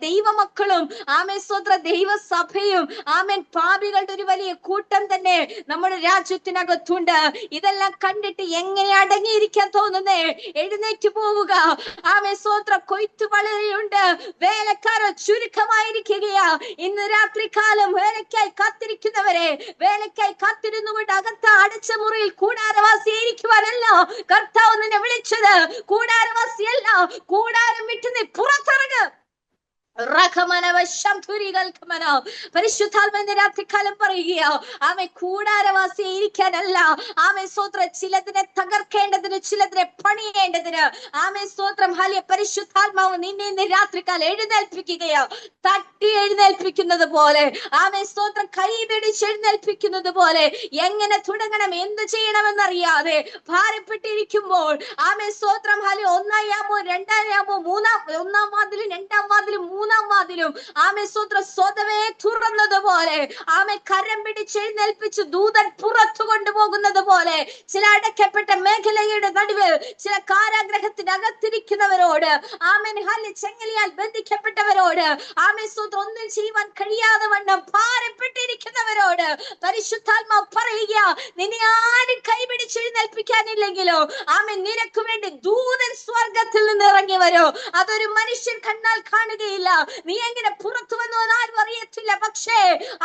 ദൈവമക്കളും, ആമേ സ്തോത്ര ദൈവസഭയും, ആമേൻ പാപികളുടെ ഒരു വലിയ കൂട്ടം തന്നെ നമ്മുടെ രാജ്യത്തിനകത്തുണ്ട്. ഇതെല്ലാം കണ്ടിട്ട് എങ്ങനെ അടങ്ങിയിരിക്കാൻ തോന്നുന്നേ? എഴുന്നേറ്റ് പോവുക. ആമേ സ്തോത്ര, കൊയ്ത്ത് വളരെയുണ്ട്, വേലക്കാരോ ചുരുക്കമായിരിക്കുകയാ. ഇന്ന് രാത്രികാലം വേലയ്ക്കായി കാത്തിരിക്കുന്നവരെ, വേലയ്ക്കായി കാത്തിരുന്നുകൊണ്ട് അകത്ത് അടച്ച മുറിയിൽ കൂടാരവാസിയായിരിക്കുവാനല്ല കർത്താവ് നിന്നെ വിളിച്ചത്. കൂടാരവാസിയല്ല, കൂടാരം വിട്ട് നീ പുറത്തിറങ്ങ്. പരിശുദ്ധാത്മാവിന്റെ രാത്രികാലം പറയുകയോ ആമേ കൂടാരവാസിയെ ഇരിക്കാനല്ല, ആമേ സ്തോത്രം ചിലതിനെ തകർക്കേണ്ടതിന്, ചിലതിനെ പണിയേണ്ടതിന്, ആമേ സ്തോത്രം ഹല്ലേലൂയ. പരിശുദ്ധാത്മാവ് നിന്നെ ഇന്ന് രാത്രികാലം എഴുന്നേൽപ്പിക്കുകയോ, തട്ടി എഴുന്നേൽപ്പിക്കുന്നത് പോലെ, ആമേ സ്തോത്രം കൈപിടിച്ച് എഴുന്നേൽപ്പിക്കുന്നത് പോലെ, എങ്ങനെ തുടങ്ങണം, എന്ത് ചെയ്യണമെന്നറിയാതെ ഭാരപ്പെട്ടിരിക്കുമ്പോൾ, ആമേ സ്തോത്രം ഹല്ലേലൂയ. 1 യാമോ 2 യാമോ 1 വാതിലും 2 വാതിലും 3 വാതിലും ആമേ സ്തോത്രം സ്വതവേ തുറന്നതുപോലെ, ആമേ കരം പിടിച്ച് എഴുന്നേൽപ്പിച്ച് ദൂതൻ പുറത്തു കൊണ്ടുപോകുന്നത് പോലെ, ചില അടയ്ക്കപ്പെട്ട മേഖലയുടെ നടുവിൽ, ചില കാരാഗ്രഹത്തിന് അകത്തിരിക്കുന്നവരോട്, ആമേൻ ഹല്ലേലൂയ, ചെങ്ങലയാൽ ബന്ധിക്കപ്പെട്ടവരോട്, ആമേ സ്തോത്രം ഒന്നും ചെയ്യുവാൻ കഴിയാതെ വണ്ണം ഭാരപ്പെട്ടിരിക്കുന്നവരോട് പരിശുദ്ധാത്മാവ് പറയുക, നിന്നെ ആരും കൈപിടിച്ച് എഴുന്നേൽപ്പിക്കാനില്ലെങ്കിലോ ആമേൻ നിനക്ക് വേണ്ടി ദൂതൻ സ്വർഗത്തിൽ നിന്ന് ഇറങ്ങി വരോ. അതൊരു മനുഷ്യൻ കണ്ണാൽ കാണുകയില്ല, നീ എങ്ങനെ പുറത്തു വന്നു ആരും അറിയത്തില്ല. പക്ഷേ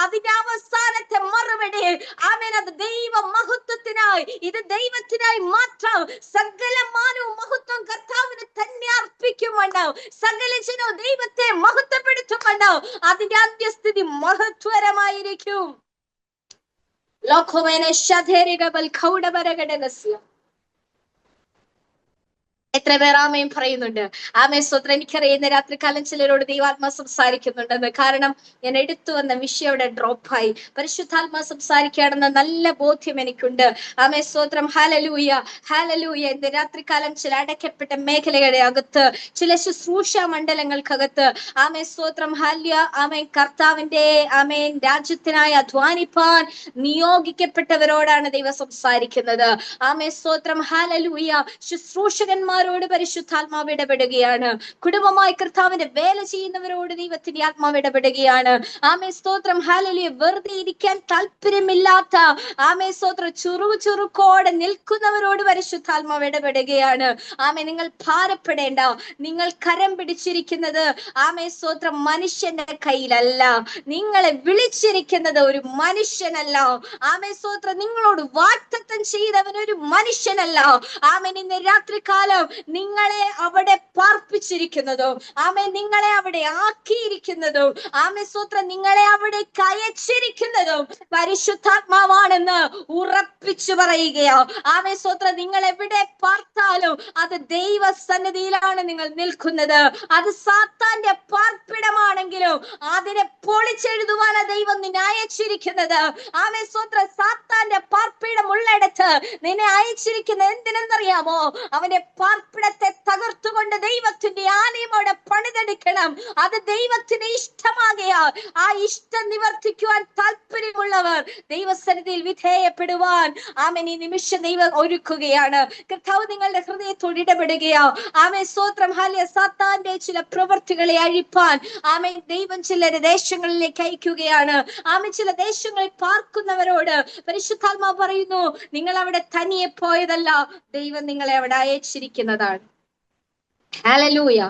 അതിന്റെ അവസാനത്തെ മറുപടി ആമേൻ, അത് ദൈവ മഹത്വത്തിനായി, ഇത് ദൈവത്തിനായി മാത്രം. സകല മാനവും മഹത്വം കർത്താവിന് തന്നെ അർപ്പിക്കുമെന്നോ, സകല ജനവും ദൈവത്തെ മഹത്വപ്പെടുത്തുമെന്നോ, അതിന്റെ അന്ത്യസ്ഥിതി മഹത്വരമായിരിക്കും. ലോകമേനെ ശധേരികബൽ ഖൗഡബരഗഡഗസ്യ. എത്ര പേർ ആമേൻ പറയുന്നുണ്ട്? ആമേ സ്തോത്രം. എനിക്കറിയുന്ന രാത്രികാലം ചിലരോട് ദൈവാത്മാ സംസാരിക്കുന്നുണ്ടെന്ന്. കാരണം ഞാൻ എടുത്തു വന്ന വിഷയം അവിടെ ഡ്രോപ്പായി. പരിശുദ്ധാത്മാ സംസാരിക്കുകയാണെന്ന നല്ല ബോധ്യം എനിക്കുണ്ട്. ആമേ സ്തോത്രം. Hallelujah, hallelujah. ഇന്ന് രാത്രികാലം ചില അടയ്ക്കപ്പെട്ട മേഖലയുടെ അകത്ത്, ചില ശുശ്രൂഷ മണ്ഡലങ്ങൾക്കകത്ത്, ആമേ സ്തോത്രം ഹല്ലേലൂയ, ആമേൻ കർത്താവിന്റെ ആമേൻ രാജ്യത്തിനായി അധ്വാനിപ്പാൻ നിയോഗിക്കപ്പെട്ടവരോടാണ് ദൈവം സംസാരിക്കുന്നത്. ആമേ സ്തോത്രം ഹല്ലേലൂയ. ശുശ്രൂഷകന്മാരോട് കുടുംബങ്ങളോട് പരിശുദ്ധാത്മാവ് ഇടപെടുകയാണ്. കുടുംബമായി കർത്താവിന്റെ വേല ചെയ്യുന്നവരോട് ദൈവത്തിന്റെ ആത്മാവ് ഇടപെടുകയാണ്. ആമേ സ്തോത്രം. ഹല്ലേലൂയ. വെറുതെ ഇരിക്കാൻ താല്പര്യമില്ലാത്ത ആമേ സ്തോത്രം ചുറുചുറുക്കോടെ നിൽക്കുന്നവരോട് പരിശുദ്ധാത്മാവ് ഇടപെടുകയാണ്. ആമേ നിങ്ങൾ ഭാരപ്പെടേണ്ട. നിങ്ങൾ കരം പിടിച്ചിരിക്കുന്നത് ആമേ സ്തോത്രം മനുഷ്യന്റെ കയ്യിലല്ല. നിങ്ങളെ വിളിച്ചിരിക്കുന്നത് ഒരു മനുഷ്യനല്ല. ആമേ സ്തോത്രം. നിങ്ങളോട് വാഗ്ദത്തം ചെയ്തവൻ ഒരു മനുഷ്യനല്ല. ആമേൻ ഇന്ന് രാത്രികാലം നിങ്ങളെ അവിടെ പാർപ്പിച്ചിരിക്കുന്നതും ആമേൻ നിങ്ങളെ അവിടെ ആക്കിയിരിക്കുന്നതും ആമേ സ്തോത്രം നിങ്ങളെ അവിടെ കയച്ചിരിക്കുന്നതും പരിശുദ്ധാത്മാവാണെന്ന് ഉറപ്പിച്ചു പറയുകയോ. ആമേ സ്തോത്രം. നിങ്ങൾ എവിടെ പാർത്താലും അത് ദൈവസന്നിധിയിലാണ് നിങ്ങൾ നിൽക്കുന്നത്. അത് സാത്താന്റെ പാർപ്പിടമാണെങ്കിലും അതിനെ പൊളിച്ചെഴുതുവാനാണ് ദൈവം നിന്നെ അയച്ചിരിക്കുന്നത്. ആമേ സ്തോത്രം. സാത്താന്റെ പാർപ്പിടം ഉള്ളിടത്ത് നിന്നെ അയച്ചിരിക്കുന്നത് എന്തിനെന്നറിയാമോ? അവന്റെ പാർപ്പിടത്തെ തകർത്തുകൊണ്ട് ദൈവത്തിന്റെ ആലയം അവിടെ പണിതെടുക്കണം. അത് ദൈവത്തിന് ഇഷ്ടമാകയാൽ ആ ഇഷ്ടം നിവർത്തിക്കുവാൻ താല്പര്യമുള്ളവർ ദൈവസന്നിധിയിൽ വിധേയപ്പെടുവാൻ ആമേൻ ഈ നിമിഷം ദൈവം ഒരുക്കുകയാണ്. കർത്താവ് നിങ്ങളുടെ ഹൃദയത്തോട് ഇടപെടുകയോ. ആമേ സ്തോത്രം. ഹല്ലേലൂയ. സാത്താന്റെ ചില പ്രവൃത്തികളെ അഴിപ്പാൻ ആമേൻ ദൈവം ചിലരെ ദേശങ്ങളിലേക്ക് അയക്കുകയാണ്. ആമേൻ ചില ദേശങ്ങളിൽ പാർക്കുന്നവരോട് പരിശുദ്ധാത്മാവ് പറയുന്നു, നിങ്ങൾ അവിടെ തനിയെ പോയതല്ല, ദൈവം നിങ്ങളെ അവിടെ അയച്ചിരിക്കുന്നതാണ്. ഹല്ലേലൂയ.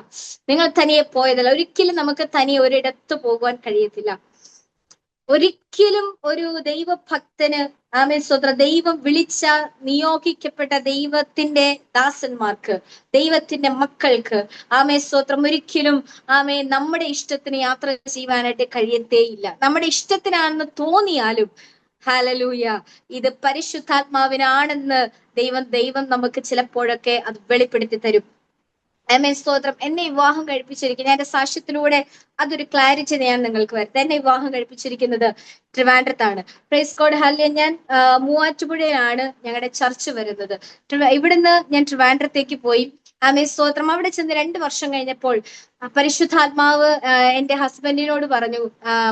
നിങ്ങൾ തനിയെ പോയതല്ല. ഒരിക്കലും നമുക്ക് തനിയെ ഒരിടത്ത് പോകുവാൻ കഴിയത്തില്ല. ഒരിക്കലും ഒരു ദൈവഭക്തന് ആമേൻ സ്തോത്രം ദൈവം വിളിച്ച നിയോഗിക്കപ്പെട്ട ദൈവത്തിന്റെ ദാസന്മാർക്ക് ദൈവത്തിന്റെ മക്കൾക്ക് ആമേൻ സ്തോത്രം ഒരിക്കലും ആമേൻ നമ്മുടെ ഇഷ്ടത്തിന് യാത്ര ചെയ്യുവാനായിട്ട് കഴിയത്തേയില്ല. നമ്മുടെ ഇഷ്ടത്തിനാണെന്ന് തോന്നിയാലും ഹല്ലേലൂയ ഇത് പരിശുദ്ധാത്മാവിനാണെന്ന് ദൈവം നമുക്ക് ചിലപ്പോഴൊക്കെ അത് വെളിപ്പെടുത്തി തരും. ആമേൻ സ്തോത്രം. എന്നെ വിവാഹം കഴിപ്പിച്ചിരിക്കുന്നത് എന്റെ സാക്ഷ്യത്തിലൂടെ അതൊരു ക്ലാരിറ്റി ഞാൻ നിങ്ങൾക്ക് വരുന്നത്. എന്നെ വിവാഹം കഴിപ്പിച്ചിരിക്കുന്നത് ട്രിവാൻഡ്രത്താണ്. Praise God. ഹല്ലേലൂയ. ഞാൻ മൂവാറ്റുപുഴയാണ് ഞങ്ങളുടെ ചർച്ച് വരുന്നത്. ഇവിടുന്ന് ഞാൻ ട്രിവാൻഡ്രത്തേക്ക് പോയി. ആമേൻ സ്തോത്രം. അവിടെ ചെന്ന് 2 വർഷം കഴിഞ്ഞപ്പോൾ പരിശുദ്ധാത്മാവ് എന്റെ ഹസ്ബൻഡിനോട് പറഞ്ഞു,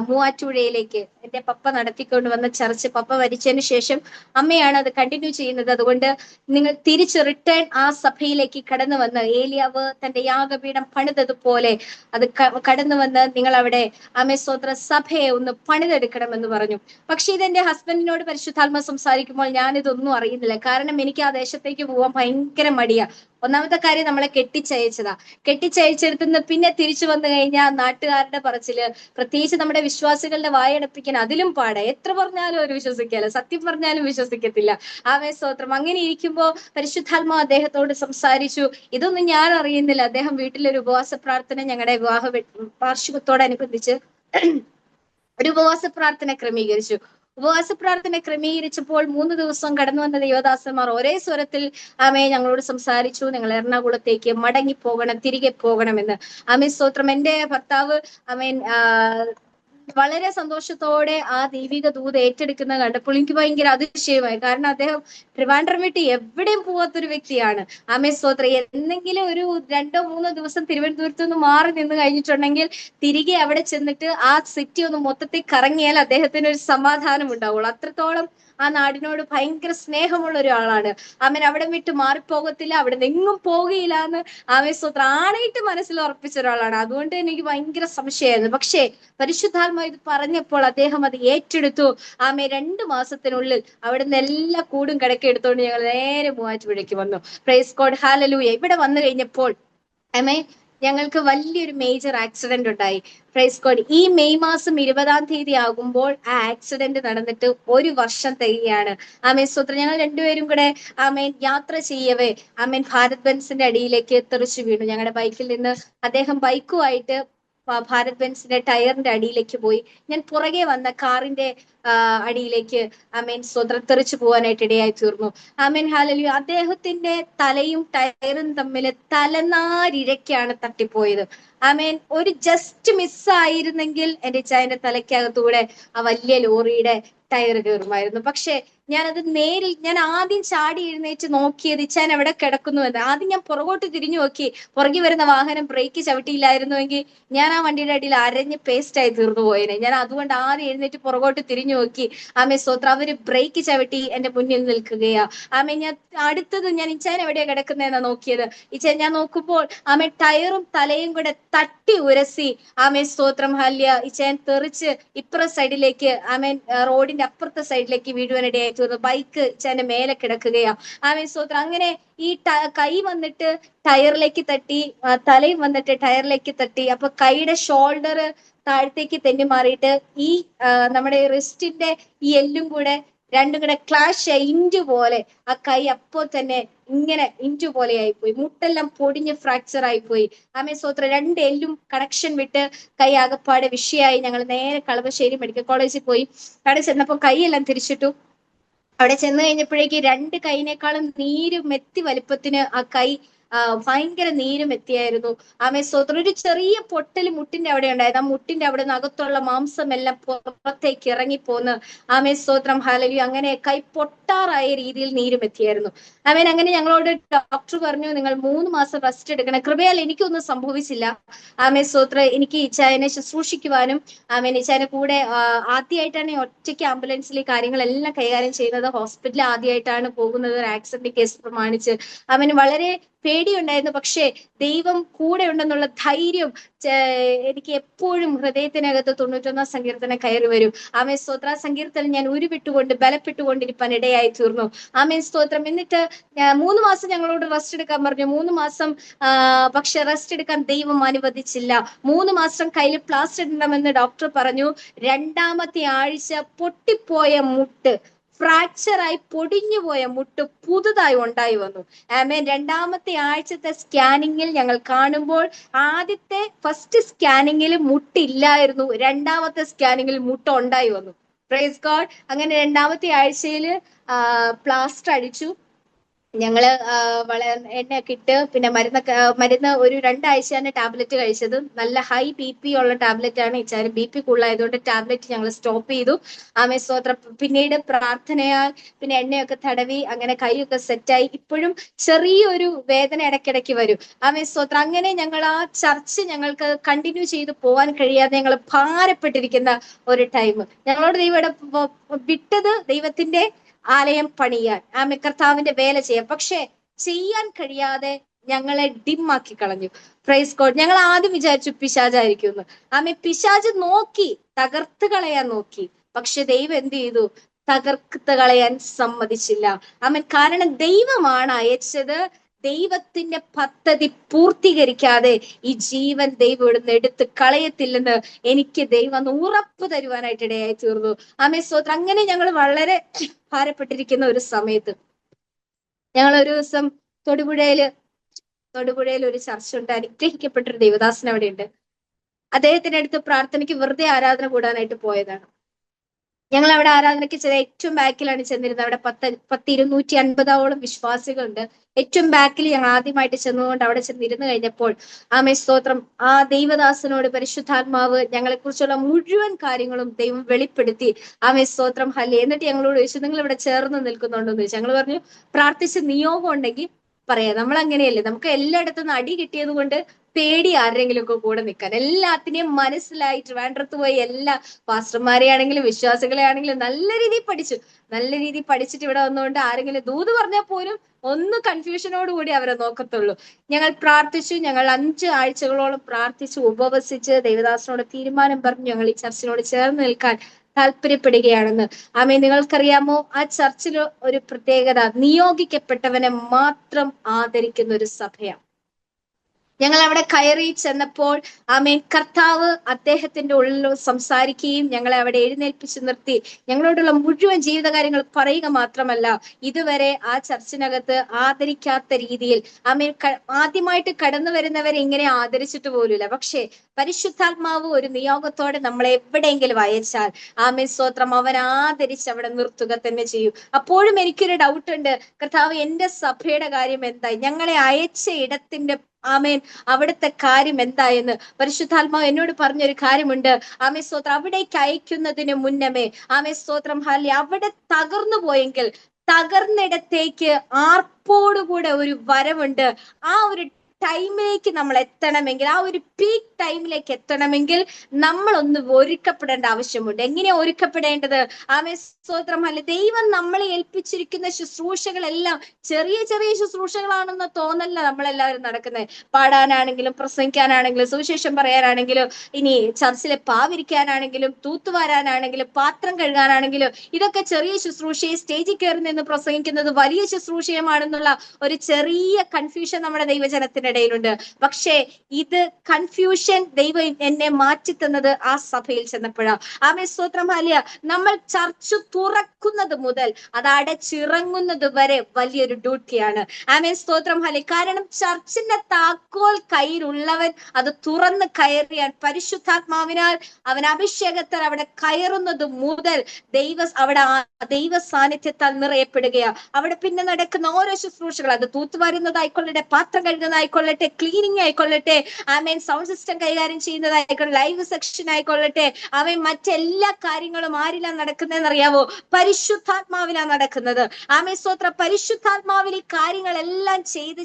മൂവാറ്റുപുഴയിലേക്ക് എന്റെ പപ്പ നടത്തിക്കൊണ്ട് വന്ന ചർച്ച്, പപ്പ മരിച്ചതിന് ശേഷം അമ്മയാണ് അത് കണ്ടിന്യൂ ചെയ്യുന്നത്. അതുകൊണ്ട് നിങ്ങൾ തിരിച്ച് റിട്ടേൺ ആ സഭയിലേക്ക് കടന്നു വന്ന് ഏലിയാവ് തന്റെ യാഗപീഠം പണിതതുപോലെ അത് കടന്നു വന്ന് നിങ്ങൾ അവിടെ ആമേൻ സ്തോത്രം സഭയെ ഒന്ന് പണിതെടുക്കണമെന്ന് പറഞ്ഞു. പക്ഷെ ഇതെന്റെ ഹസ്ബൻഡിനോട് പരിശുദ്ധാത്മാവ് സംസാരിക്കുമ്പോൾ ഞാനിതൊന്നും അറിയുന്നില്ല. കാരണം എനിക്ക് ആ ദേശത്തേക്ക് പോകാൻ ഭയങ്കര മടിയാ. ഒന്നാമത്തെ കാര്യം നമ്മളെ കെട്ടിച്ചയച്ചതാ. കെട്ടിച്ചയച്ചെടുത്തുനിന്ന് പിന്നെ തിരിച്ചു വന്നു കഴിഞ്ഞാൽ നാട്ടുകാരുടെ പറച്ചില്, പ്രത്യേകിച്ച് നമ്മുടെ വിശ്വാസികളുടെ വായടപ്പിക്കാൻ അതിലും പാടാ. എത്ര പറഞ്ഞാലും അവർ വിശ്വസിക്കാല്ല, സത്യം പറഞ്ഞാലും വിശ്വസിക്കത്തില്ല. ആമേൻ സ്തോത്രം. അങ്ങനെ ഇരിക്കുമ്പോ പരിശുദ്ധാത്മാവ് അദ്ദേഹത്തോട് സംസാരിച്ചു. ഇതൊന്നും ഞാൻ അറിയുന്നില്ല. അദ്ദേഹം വീട്ടിലൊരു ഉപവാസ പ്രാർത്ഥന ഞങ്ങളുടെ വിവാഹ വാർഷികത്തോടനുബന്ധിച്ച് ഒരു ഉപവാസ പ്രാർത്ഥന ക്രമീകരിച്ചു. ഉപവാസ പ്രാർത്ഥന ക്രമീകരിച്ചപ്പോൾ 3 ദിവസം കടന്നു വന്ന ദൈവദാസന്മാർ ഒരേ സ്വരത്തിൽ ആമേ ഞങ്ങളോട് സംസാരിച്ചു, നിങ്ങൾ എറണാകുളത്തേക്ക് മടങ്ങി പോകണം, തിരികെ പോകണമെന്ന്. ആമേ സ്തോത്രം. എന്റെ ഭർത്താവ് ആമേൻ വളരെ സന്തോഷത്തോടെ ആ ദൈവിക ദൂത് ഏറ്റെടുക്കുന്നത് കണ്ടപ്പോൾ എനിക്ക് ഭയങ്കര അതിശയമായി. കാരണം അദ്ദേഹം ട്രിവാൻഡ്രം വിട്ട് എവിടെയും പോവാത്തൊരു വ്യക്തിയാണ്. ആമേ സ്തോത്രം. എന്തെങ്കിലും ഒരു 2-3 ദിവസം തിരുവനന്തപുരത്ത് നിന്ന് മാറി നിന്ന് കഴിഞ്ഞിട്ടുണ്ടെങ്കിൽ തിരികെ അവിടെ ചെന്നിട്ട് ആ സിറ്റി ഒന്ന് മൊത്തത്തിൽ കറങ്ങിയാൽ അദ്ദേഹത്തിന് ഒരു സമാധാനം ഉണ്ടാവുള്ളൂ. അത്രത്തോളം ആ നാടിനോട് ഭയങ്കര സ്നേഹമുള്ള ഒരാളാണ്. ആമേൻ അവിടെ വിട്ട് മാറിപ്പോകത്തില്ല, അവിടെ എങ്ങും പോകുകയില്ല എന്ന് ആമേൻ സ്തോത്രം ആണയിട്ട് മനസ്സിൽ ഉറപ്പിച്ച ഒരാളാണ്. അതുകൊണ്ട് എനിക്ക് ഭയങ്കര സംശയമായിരുന്നു. പക്ഷേ പരിശുദ്ധാത്മാവ് ഇത് പറഞ്ഞപ്പോൾ അദ്ദേഹം അത് ഏറ്റെടുത്തു. ആമേ 2 മാസത്തിനുള്ളിൽ അവിടുന്ന് എല്ലാ കൂടും കിടക്കെ എടുത്തോണ്ട് ഞങ്ങൾ നേരെ മൂവാറ്റുപുഴയ്ക്ക് വന്നു. Price God. ഹല്ലേലൂയ. ഇവിടെ വന്നു കഴിഞ്ഞപ്പോൾ ആമേ ഞങ്ങൾക്ക് വലിയൊരു മേജർ ആക്സിഡന്റ് ഉണ്ടായി. Praise God. ഈ മെയ് മാസം 20-ാം തീയതി ആകുമ്പോൾ ആ ആക്സിഡന്റ് നടന്നിട്ട് 1 വർഷം തികയാണ്. ആമേൻ സ്തോത്രം. ഞങ്ങൾ 2 പേരും കൂടെ ആമേൻ യാത്ര ചെയ്യവേ ആമേൻ ഭാരത് ബെൻസിന്റെ അടിയിലേക്ക് തെറിച്ചു വീണു. ഞങ്ങളുടെ ബൈക്കിൽ നിന്ന് അദ്ദേഹം ബൈക്കുമായിട്ട് ഭാരത് ബെൻസിന്റെ ടയറിന്റെ അടിയിലേക്ക് പോയി. ഞാൻ പുറകെ വന്ന കാറിന്റെ അടിയിലേക്ക് ആമേൻ സ്തോത്രം തെറിച്ചു പോകാനായിട്ട് ഇടയായി തീർന്നു. Amen hallelujah. അദ്ദേഹത്തിന്റെ തലയും ടയറും തമ്മിൽ തലനാരിഴക്കാണ് തട്ടിപ്പോയത്. ആമേൻ ഒരു ജസ്റ്റ് മിസ്സായിരുന്നെങ്കിൽ എന്റെ ചായന്റെ തലയ്ക്കകത്തൂടെ ആ വലിയ ലോറിയുടെ ടയർ കയറുമായിരുന്നു. പക്ഷെ ഞാനത് ഞാൻ ആദ്യം ചാടി എഴുന്നേറ്റ് നോക്കിയത് ഇച്ചാൻ എവിടെ കിടക്കുന്നു എന്ന്. ആദ്യം ഞാൻ പുറകോട്ട് തിരിഞ്ഞു നോക്കി, പുറകെ വരുന്ന വാഹനം ബ്രേക്ക് ചവിട്ടിയില്ലായിരുന്നുവെങ്കിൽ ഞാൻ ആ വണ്ടിയുടെ അടിയിൽ അരഞ്ഞ് പേസ്റ്റ് ആയി തീർന്നു പോയേനെ. ഞാൻ അതുകൊണ്ട് ആദ്യം എഴുന്നേറ്റ് പുറകോട്ട് തിരിഞ്ഞു നോക്കി. ആമേ സ്തോത്രം. അവര് ബ്രേക്ക് ചവിട്ടി എന്റെ മുന്നിൽ നിൽക്കുകയാ. ആമേ ഞാൻ അടുത്തത് ഞാൻ ഇച്ചാൻ എവിടെയാ കിടക്കുന്നതെന്നാ നോക്കിയത്. ഇച്ചാൻ ഞാൻ നോക്കുമ്പോൾ ആമേ ടയറും തലയും കൂടെ തട്ടി ഉരസി. ആമേ സ്തോത്രം ഹല്യ. ഇച്ചാൻ തെറിച്ച് ഇപ്പുറ സൈഡിലേക്ക് ആമേൻ റോഡിന്റെ അപ്പുറത്തെ സൈഡിലേക്ക് വീഴുവാനിടയായി തീർന്നു. ബൈക്ക് ഇച്ചാന്റെ മേലെ കിടക്കുകയാ. ആമേൻ സ്തോത്രം. അങ്ങനെ ഈ കൈ വന്നിട്ട് ടയറിലേക്ക് തട്ടി, തലയും വന്നിട്ട് ടയറിലേക്ക് തട്ടി. അപ്പൊ കൈയുടെ ഷോൾഡർ താഴത്തേക്ക് തെന്നി മാറിയിട്ട് ഈ നമ്മുടെ റിസ്റ്റിന്റെ ഈ എല്ലും കൂടെ രണ്ടും കൂടെ ക്ലാഷ് ഇഞ്ചു പോലെ ആ കൈ അപ്പോ തന്നെ ഇങ്ങനെ ഇഞ്ചു പോലെ ആയിപ്പോയി. മുട്ടെല്ലാം പൊടിഞ്ഞ് ഫ്രാക്ചർ ആയിപ്പോയി. ആമേ സ്തോത്രം. രണ്ട് എല്ലും കണക്ഷൻ വിട്ട് കൈ ആകപ്പാടെ വിഷയമായി. ഞങ്ങൾ നേരെ കളമശ്ശേരി മെഡിക്കൽ കോളേജിൽ പോയി. അവിടെ ചെന്നപ്പോ കൈയെല്ലാം തിരിച്ചിട്ടു. അവിടെ ചെന്ന് കഴിഞ്ഞപ്പോഴേക്ക് രണ്ട് കൈനേക്കാളും മെത്തി വലിപ്പത്തിന് ആ കൈ ഭയങ്കര മെത്തിയായിരുന്നു. ആമേ സ്തോത്രം. ഒരു ചെറിയ പൊട്ടൽ മുട്ടിന്റെ അവിടെ ഉണ്ടായത്. ആ മുട്ടിന്റെ അവിടെ നിന്ന് അകത്തുള്ള മാംസം എല്ലാം പുറത്തേക്ക് ഇറങ്ങിപ്പോന്ന്. ആമേ സ്തോത്രം ഹല്ലേലൂയ. അങ്ങനെ കൈ പൊട്ടാറായ രീതിയിൽ മെത്തിയായിരുന്നു. ആമേൻ. അങ്ങനെ ഞങ്ങളോട് ഡോക്ടർ പറഞ്ഞു, നിങ്ങൾ 3 മാസം റെസ്റ്റ് എടുക്കണം. കൃപയാൽ എനിക്കൊന്നും സംഭവിച്ചില്ല. ആമേ സ്തോത്രം. എനിക്ക് ഇച്ചായനെ ശുശ്രൂഷിക്കുവാനും ആമേൻ ഇച്ചായനെ കൂടെ ആദ്യമായിട്ടാണ് ഒറ്റയ്ക്ക് ആംബുലൻസിൽ കാര്യങ്ങളെല്ലാം കൈകാര്യം ചെയ്യുന്നത്. ഹോസ്പിറ്റലിൽ ആദ്യമായിട്ടാണ് പോകുന്നത് ഒരു ആക്സിഡന്റ് കേസ് പ്രമാണിച്ച്. അവന് വളരെ പേടിയുണ്ടായിരുന്നു. പക്ഷേ ദൈവം കൂടെ ഉണ്ടെന്നുള്ള ധൈര്യം എനിക്ക് എപ്പോഴും ഹൃദയത്തിനകത്ത് 91 സങ്കീർത്തനം കയറി വരും. ആമേൻ സ്തോത്ര. സങ്കീർത്തനം ഞാൻ ഉരുവിട്ടുകൊണ്ട് ബലപ്പെട്ടുകൊണ്ടിരിക്കാൻ ഇടയായി തീർന്നു. ആമേൻ സ്തോത്രം. എന്നിട്ട് 3 മാസം ഞങ്ങളോട് റെസ്റ്റ് എടുക്കാൻ പറഞ്ഞു. 3 മാസം പക്ഷെ റെസ്റ്റ് എടുക്കാൻ ദൈവം അനുവദിച്ചില്ല. 3 മാസം കയ്യിൽ പ്ലാസ്റ്റർ ഇടണമെന്ന് ഡോക്ടർ പറഞ്ഞു. 2ാമത്തെ ആഴ്ച പൊട്ടിപ്പോയ മുട്ട്, ഫ്രാക്ചറായി പൊടിഞ്ഞു പോയ മുട്ട് പുതുതായി ഉണ്ടായി വന്നു. ആമേൻ. 2ാമത്തെ ആഴ്ചത്തെ സ്കാനിങ്ങിൽ ഞങ്ങൾ കാണുമ്പോൾ ഫസ്റ്റ് സ്കാനിങ്ങിൽ മുട്ടില്ലായിരുന്നു. 2ാമത്തെ സ്കാനിങ്ങിൽ മുട്ട ഉണ്ടായി വന്നു. Praise God. അങ്ങനെ 2ാമത്തെ ആഴ്ചയിൽ പ്ലാസ്റ്റർ അടിച്ചു. ഞങ്ങള് എണ്ണയൊക്കെ ഇട്ട് പിന്നെ മരുന്ന് ഒരു 2 ആഴ്ചയാണ് ടാബ്ലറ്റ് കഴിച്ചത്. നല്ല ഹൈ BP ഉള്ള ടാബ്ലറ്റ് ആണ്. ഇച്ചാര് BP കൂടുതലായതുകൊണ്ട് ടാബ്ലറ്റ് ഞങ്ങൾ സ്റ്റോപ്പ് ചെയ്തു. ആമേ സ്തോത്രം. പിന്നീട് പ്രാർത്ഥനയാൽ പിന്നെ എണ്ണയൊക്കെ തടവി അങ്ങനെ കൈയൊക്കെ സെറ്റായി. ഇപ്പോഴും ചെറിയൊരു വേദന ഇടയ്ക്കിടയ്ക്ക് വരും. ആമേ സ്തോത്രം. അങ്ങനെ ഞങ്ങൾ ആ ചർച്ച് ഞങ്ങൾക്ക് കണ്ടിന്യൂ ചെയ്ത് പോകാൻ കഴിയാതെ ഞങ്ങൾ ഭാരപ്പെട്ടിരിക്കുന്ന ഒരു ടൈം. ഞങ്ങളോട് ദൈവം വിട്ടത് ദൈവത്തിന്റെ ആലയം പണിയാൻ, ആമേ കർത്താവിന്റെ വേല ചെയ്യാൻ. പക്ഷെ ചെയ്യാൻ കഴിയാതെ ഞങ്ങളെ ഡിമ്മാക്കി കളഞ്ഞു. Praise God. ഞങ്ങൾ ആദ്യം വിചാരിച്ചു പിശാചായിരിക്കുന്നു. ആമേ പിശാച് നോക്കി തകർത്ത് കളയാൻ നോക്കി. പക്ഷെ ദൈവം എന്ത് ചെയ്തു? തകർത്ത് കളയാൻ സമ്മതിച്ചില്ല. ആമേൻ. കാരണം ദൈവമാണ് അയച്ചത്. ദൈവത്തിന്റെ പദ്ധതി പൂർത്തീകരിക്കാതെ ഈ ജീവൻ ദൈവം ഇവിടുന്ന് എടുത്ത് കളയത്തില്ലെന്ന് എനിക്ക് ദൈവം ഉറപ്പ് തരുവാനായിട്ട് ഇടയായി തീർന്നു. ആമേ സ്തോത്രം. അങ്ങനെ ഞങ്ങൾ വളരെ ഭാരപ്പെട്ടിരിക്കുന്ന ഒരു സമയത്ത് ഞങ്ങൾ ഒരു ദിവസം തൊടുപുഴയിൽ ഒരു ചർച്ച ഉണ്ട്. അനുഗ്രഹിക്കപ്പെട്ടൊരു ദൈവദാസൻ അവിടെ ഉണ്ട്. അദ്ദേഹത്തിന്റെ അടുത്ത് പ്രാർത്ഥനയ്ക്ക് വെറുതെ ആരാധന കൂടാനായിട്ട് പോയതാണ്. ഞങ്ങൾ അവിടെ ആരാധനയ്ക്ക് ഏറ്റവും ബാക്കിലാണ് ചെന്നിരുന്നത്. അവിടെ 250 വിശ്വാസികളുണ്ട്. ഏറ്റവും ബാക്കിൽ ഞങ്ങൾ ആദ്യമായിട്ട് ചെന്നുകൊണ്ട് അവിടെ ചെന്നിരുന്നു കഴിഞ്ഞപ്പോൾ ആമേ സ്തോത്രം ആ ദൈവദാസനോട് പരിശുദ്ധാത്മാവ് ഞങ്ങളെ കുറിച്ചുള്ള മുഴുവൻ കാര്യങ്ങളും ദൈവം വെളിപ്പെടുത്തി. ആമേ സ്തോത്രം ഹല്ലേ. എന്നിട്ട് ഞങ്ങളോട് ചോദിച്ചു, നിങ്ങൾ ഇവിടെ ചേർന്ന് നിൽക്കുന്നുണ്ടോ എന്ന് ചോദിച്ചു. ഞങ്ങൾ പറഞ്ഞു, പ്രാർത്ഥിച്ച് നിയോഗം ഉണ്ടെങ്കിൽ പറയാം. നമ്മൾ അങ്ങനെയല്ലേ, നമുക്ക് എല്ലായിടത്തും അടി കിട്ടിയത് കൊണ്ട് പേടി ആരെങ്കിലും ഒക്കെ കൂടെ നിൽക്കാൻ. എല്ലാത്തിനെയും മനസ്സിലായി ട്രിവാൻഡ്രത്ത് പോയി എല്ലാ പാസ്റ്റർമാരെ ആണെങ്കിലും വിശ്വാസികളെ ആണെങ്കിലും നല്ല രീതിയിൽ പഠിച്ചിട്ട് ഇവിടെ വന്നുകൊണ്ട് ആരെങ്കിലും ദൂത് പറഞ്ഞാൽ പോലും ഒന്ന് കൺഫ്യൂഷനോട് കൂടി അവരെ നോക്കത്തുള്ളൂ. ഞങ്ങൾ പ്രാർത്ഥിച്ചു. ഞങ്ങൾ 5 ആഴ്ചകളോളം പ്രാർത്ഥിച്ചു, ഉപവസിച്ച് ദൈവദാസനോട് തീരുമാനം പറഞ്ഞു ഞങ്ങൾ ഈ ചർച്ചിനോട് ചേർന്ന് നിൽക്കാൻ താല്പര്യപ്പെടുകയാണെന്ന്. ആമേ. നിങ്ങൾക്കറിയാമോ, ആ ചർച്ചിൽ ഒരു പ്രത്യേകത, നിയോഗിക്കപ്പെട്ടവനെ മാത്രം ആദരിക്കുന്ന ഒരു സഭയാണ്. ഞങ്ങൾ അവിടെ കയറി ചെന്നപ്പോൾ ആമേൻ കർത്താവ് അദ്ദേഹത്തിന്റെ ഉള്ളിൽ സംസാരിക്കുകയും ഞങ്ങളെ അവിടെ എഴുന്നേൽപ്പിച്ചു നിർത്തി ഞങ്ങളോടുള്ള മുഴുവൻ ജീവിതകാര്യങ്ങൾ പറയുക മാത്രമല്ല, ഇതുവരെ ആ ചർച്ചിനകത്ത് ആദരിക്കാത്ത രീതിയിൽ ആമേൻ ആദ്യമായിട്ട് കടന്നു വരുന്നവരെ ഇങ്ങനെ ആദരിച്ചിട്ട് പോലുമില്ല. പക്ഷേ പരിശുദ്ധാത്മാവ് ഒരു നിയോഗത്തോടെ നമ്മളെ എവിടെയെങ്കിലും അയച്ചാൽ ആമേൻ സ്തോത്രം അവൻ ആദരിച്ച് അവിടെ നിർത്തുക തന്നെ ചെയ്യും. അപ്പോഴും എനിക്കൊരു ഡൗട്ട് ഉണ്ട്, കർത്താവ് എന്റെ സഭയുടെ കാര്യം എന്തായി? ഞങ്ങളെ അയച്ച ഇടത്തിന്റെ ആമേൻ, അവിടുത്തെ കാര്യം എന്തായെന്ന് പരിശുദ്ധാത്മാവ് എന്നോട് പറഞ്ഞൊരു കാര്യമുണ്ട്. ആമേ സ്തോത്രം, അവിടേക്ക് അയക്കുന്നതിന് മുന്നമേ ആമേ സ്തോത്രം ഹാലി അവിടെ തകർന്നു പോയെങ്കിൽ തകർന്നിടത്തേക്ക് ആർപ്പോടുകൂടെ ഒരു വരവുണ്ട്. ആ ഒരു ടൈമിലേക്ക് നമ്മൾ എത്തണമെങ്കിൽ, ആ ഒരു പീക്ക് ടൈമിലേക്ക് എത്തണമെങ്കിൽ നമ്മൾ ഒന്ന് ഒരുക്കപ്പെടേണ്ട ആവശ്യമുണ്ട്. എങ്ങനെയാ ഒരുക്കപ്പെടേണ്ടത്? ആമേ സ്തോത്രം അല്ലെ, ദൈവം നമ്മളെ ഏൽപ്പിച്ചിരിക്കുന്ന ശുശ്രൂഷകളെല്ലാം ചെറിയ ചെറിയ ശുശ്രൂഷകളാണെന്ന് തോന്നല്ല നമ്മളെല്ലാവരും നടക്കുന്നത്. പാടാനാണെങ്കിലും പ്രസംഗിക്കാനാണെങ്കിലും സുവിശേഷം പറയാനാണെങ്കിലും ഇനി ചർച്ചിലെ പാവിരിക്കാനാണെങ്കിലും തൂത്തുവാരാനാണെങ്കിലും പാത്രം കഴുകാനാണെങ്കിലും ഇതൊക്കെ ചെറിയ ശുശ്രൂഷയെ സ്റ്റേജിൽ കയറി നിന്ന് പ്രസംഗിക്കുന്നത് വലിയ ശുശ്രൂഷയുമാണെന്നുള്ള ഒരു ചെറിയ കൺഫ്യൂഷൻ നമ്മുടെ ദൈവജനത്തിനിടയിലുണ്ട്. പക്ഷേ ഇത് കൺഫ്യൂഷൻ ദൈവം എന്നെ മാറ്റി തന്നത് ആ സഭയിൽ ചെന്നപ്പോഴാ. ആമേ സ്തോത്രം ഹാലിയ, നമ്മൾ ചർച്ച് തുറക്കുന്നത് മുതൽ അത് അടച്ചിറങ്ങുന്നത് വരെ വലിയൊരു ഡ്യൂട്ടിയാണ്. ആമേ സ്തോത്രം ഹാലിയ. കാരണം ചർച്ചിന്റെ താക്കോൽ കയ്യിലുള്ളവൻ അത് തുറന്ന് കയറിയാൽ പരിശുദ്ധാത്മാവിനാൽ അവൻ അഭിഷേകത്താൽ അവിടെ കയറുന്നത് മുതൽ ദൈവ സാന്നിധ്യത്താൽ നിറയപ്പെടുകയാ. അവിടെ പിന്നെ നടക്കുന്ന ഓരോ ശുശ്രൂഷകൾ, അത് തൂത്തുവാരുന്നതായിക്കൊള്ളട്ടെ, പാത്രം കഴുകുന്നതായിക്കൊള്ളട്ടെ, ക്ലീനിങ് ആയിക്കൊള്ളട്ടെ, ആമേൻ സൗണ്ട് സിസ്റ്റം കൈകാര്യം ചെയ്യുന്നതായിക്കൊള്ളട്ടെ, ലൈവ് സെക്ഷൻ ആയിക്കൊള്ളട്ടെ, അവൻ മറ്റെല്ലാ കാര്യങ്ങളും ആരിലാണ് നടക്കുന്നതെന്ന് അറിയാവോ? പരിശുദ്ധാത്മാവിലാണ് നടക്കുന്നത്. ആമേ സ്തോത്ര, പരിശുദ്ധാത്മാവിൽ ഈ കാര്യങ്ങളെല്ലാം ചെയ്ത്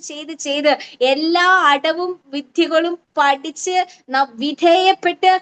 എല്ലാ അടവും വിദ്യകളും പഠിച്ച് വിധേയപ്പെട്ട്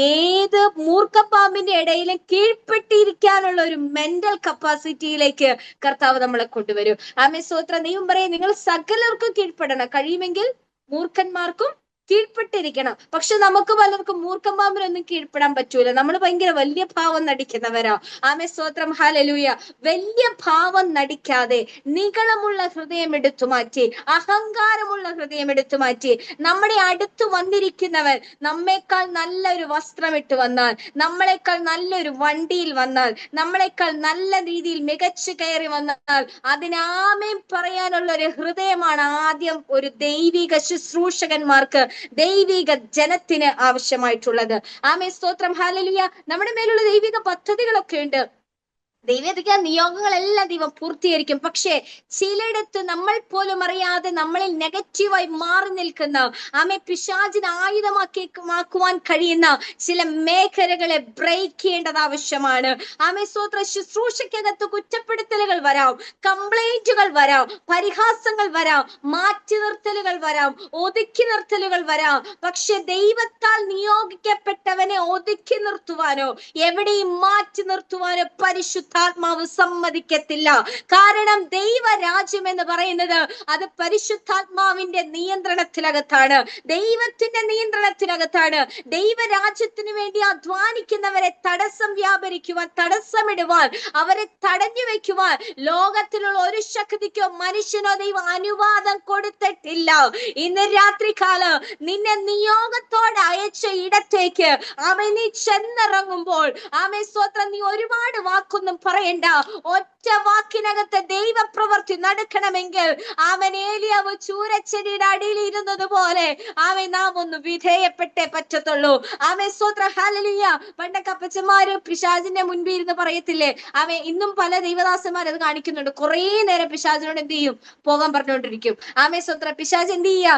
ഏത് മൂർഖപ്പാമ്പിന്റെ ഇടയിലും കീഴ്പ്പെട്ടിരിക്കാനുള്ള ഒരു മെന്റൽ കപ്പാസിറ്റിയിലേക്ക് കർത്താവ് നമ്മളെ കൊണ്ടുവരും. ആമേ സ്തോത്ര, ദൈവം പറയും നിങ്ങൾ സകലർക്കും കീഴ്പ്പെടണം, കഴിയുമെങ്കിൽ മൂർഖന്മാർക്കും കീഴ്പ്പെട്ടിരിക്കണം. പക്ഷെ നമുക്ക് പലർക്കും മൂർഖമ്പാമ്പിനൊന്നും കീഴ്പ്പെടാൻ പറ്റൂല. നമ്മൾ ഭയങ്കര വലിയ ഭാവം നടിക്കുന്നവരാ. ആമേ സ്തോത്രം ഹല്ലേലൂയ. വലിയ ഭാവം നടിക്കാതെ നികളമുള്ള ഹൃദയം എടുത്തു മാറ്റി, അഹങ്കാരമുള്ള ഹൃദയം എടുത്തു മാറ്റി, നമ്മുടെ അടുത്ത് വന്നിരിക്കുന്നവൻ നമ്മേക്കാൾ നല്ലൊരു വസ്ത്രം ഇട്ട് വന്നാൽ, നമ്മളെക്കാൾ നല്ലൊരു വണ്ടിയിൽ വന്നാൽ, നമ്മളെക്കാൾ നല്ല രീതിയിൽ മികച്ചു കയറി വന്നാൽ അതിനാമേൻ പറയാനുള്ള ഒരു ഹൃദയമാണ് ആദ്യം ഒരു ദൈവിക ശുശ്രൂഷകന്മാർക്ക്, ദൈവിക ജനത്തിന് ആവശ്യമായിട്ടുള്ളത്. ആമേ സ്തോത്രം ഹല്ലേലൂയ. നമ്മുടെ മേലുള്ള ദൈവിക പദ്ധതികളൊക്കെ ഉണ്ട്, ദൈവിക നിയോഗങ്ങളെല്ലാം ദൈവം പൂർത്തീകരിക്കും. പക്ഷേ ചിലയിടത്ത് നമ്മൾ പോലും അറിയാതെ നമ്മളിൽ നെഗറ്റീവായി മാറി നിൽക്കുന്ന, ആമേ പിശാചിന് ആയുധമാക്കുവാൻ കഴിയുന്ന ചില മേഖലകളെ ബ്രേക്ക് ചെയ്യേണ്ടത് ആവശ്യമാണ്. ആമേ സ്തോത്ര, ശുശ്രൂഷയ്ക്കകത്ത് കുറ്റപ്പെടുത്തലുകൾ വരാം, കംപ്ലൈന്റുകൾ വരാം, പരിഹാസങ്ങൾ വരാം, മാറ്റി നിർത്തലുകൾ വരാം, ഒതുക്കി നിർത്തലുകൾ വരാം. പക്ഷെ ദൈവത്താൽ നിയോഗിക്കപ്പെട്ടവനെ ഒതുക്കി നിർത്തുവാനോ എവിടെയും മാറ്റി നിർത്തുവാനോ പരിശുദ്ധാത്മാവ് സമ്മതിക്കത്തില്ല. കാരണം ദൈവരാജ്യം എന്ന് പറയുന്നത് അത് പരിശുദ്ധാത്മാവിന്റെ നിയന്ത്രണത്തിനകത്താണ്, ദൈവത്തിന്റെ നിയന്ത്രണത്തിനകത്താണ്. ദൈവരാജ്യത്തിന് വേണ്ടി അധ്വാനിക്കുന്നവരെ തടസ്സം വ്യാപരിക്കുവാൻ, തടസ്സമിടുവാൻ, അവരെ തടഞ്ഞു വെക്കുവാൻ ലോകത്തിലുള്ള ഒരു ശക്തിക്കോ മനുഷ്യനോ ദൈവം അനുവാദം കൊടുത്തിട്ടില്ല. ഇന്ന് രാത്രികാലം നിന്നെ നിയോഗത്തോടെ അയച്ച ഇടത്തേക്ക് ആമേ നീ ചെന്നിറങ്ങുമ്പോൾ, ആമേ സ്തോത്രം, നീ ഒരുപാട് വാക്കൊന്നും പറയണ്ട. ഒറ്റ വാക്കിനകത്ത് ദൈവപ്രവൃത്തി നടക്കണമെങ്കിൽ അവൻ ഏലിയാവ് ചൂരച്ചെടിയുടെ അടിയിൽ ഇരുന്നത് പോലെ ആമേ നാം ഒന്ന് വിധേയപ്പെട്ടേ പറ്റത്തുള്ളൂ. ആമേ സ്തോത്രം ഹല്ലേലൂയ. പണ്ടൊക്കെ അപ്പച്ചന്മാര് പിശാചിന്റെ മുൻപിൽ ഇരുന്ന് പറയത്തില്ലേ, ആമേ ഇന്നും പല ദൈവദാസന്മാർ അത് കാണിക്കുന്നുണ്ട്. കുറേ നേരം പിശാചിനോട് എന്ത് ചെയ്യും? പോകാൻ പറഞ്ഞുകൊണ്ടിരിക്കും. ആമേ സ്തോത്രം, പിശാച് എന്ത് ചെയ്യാ?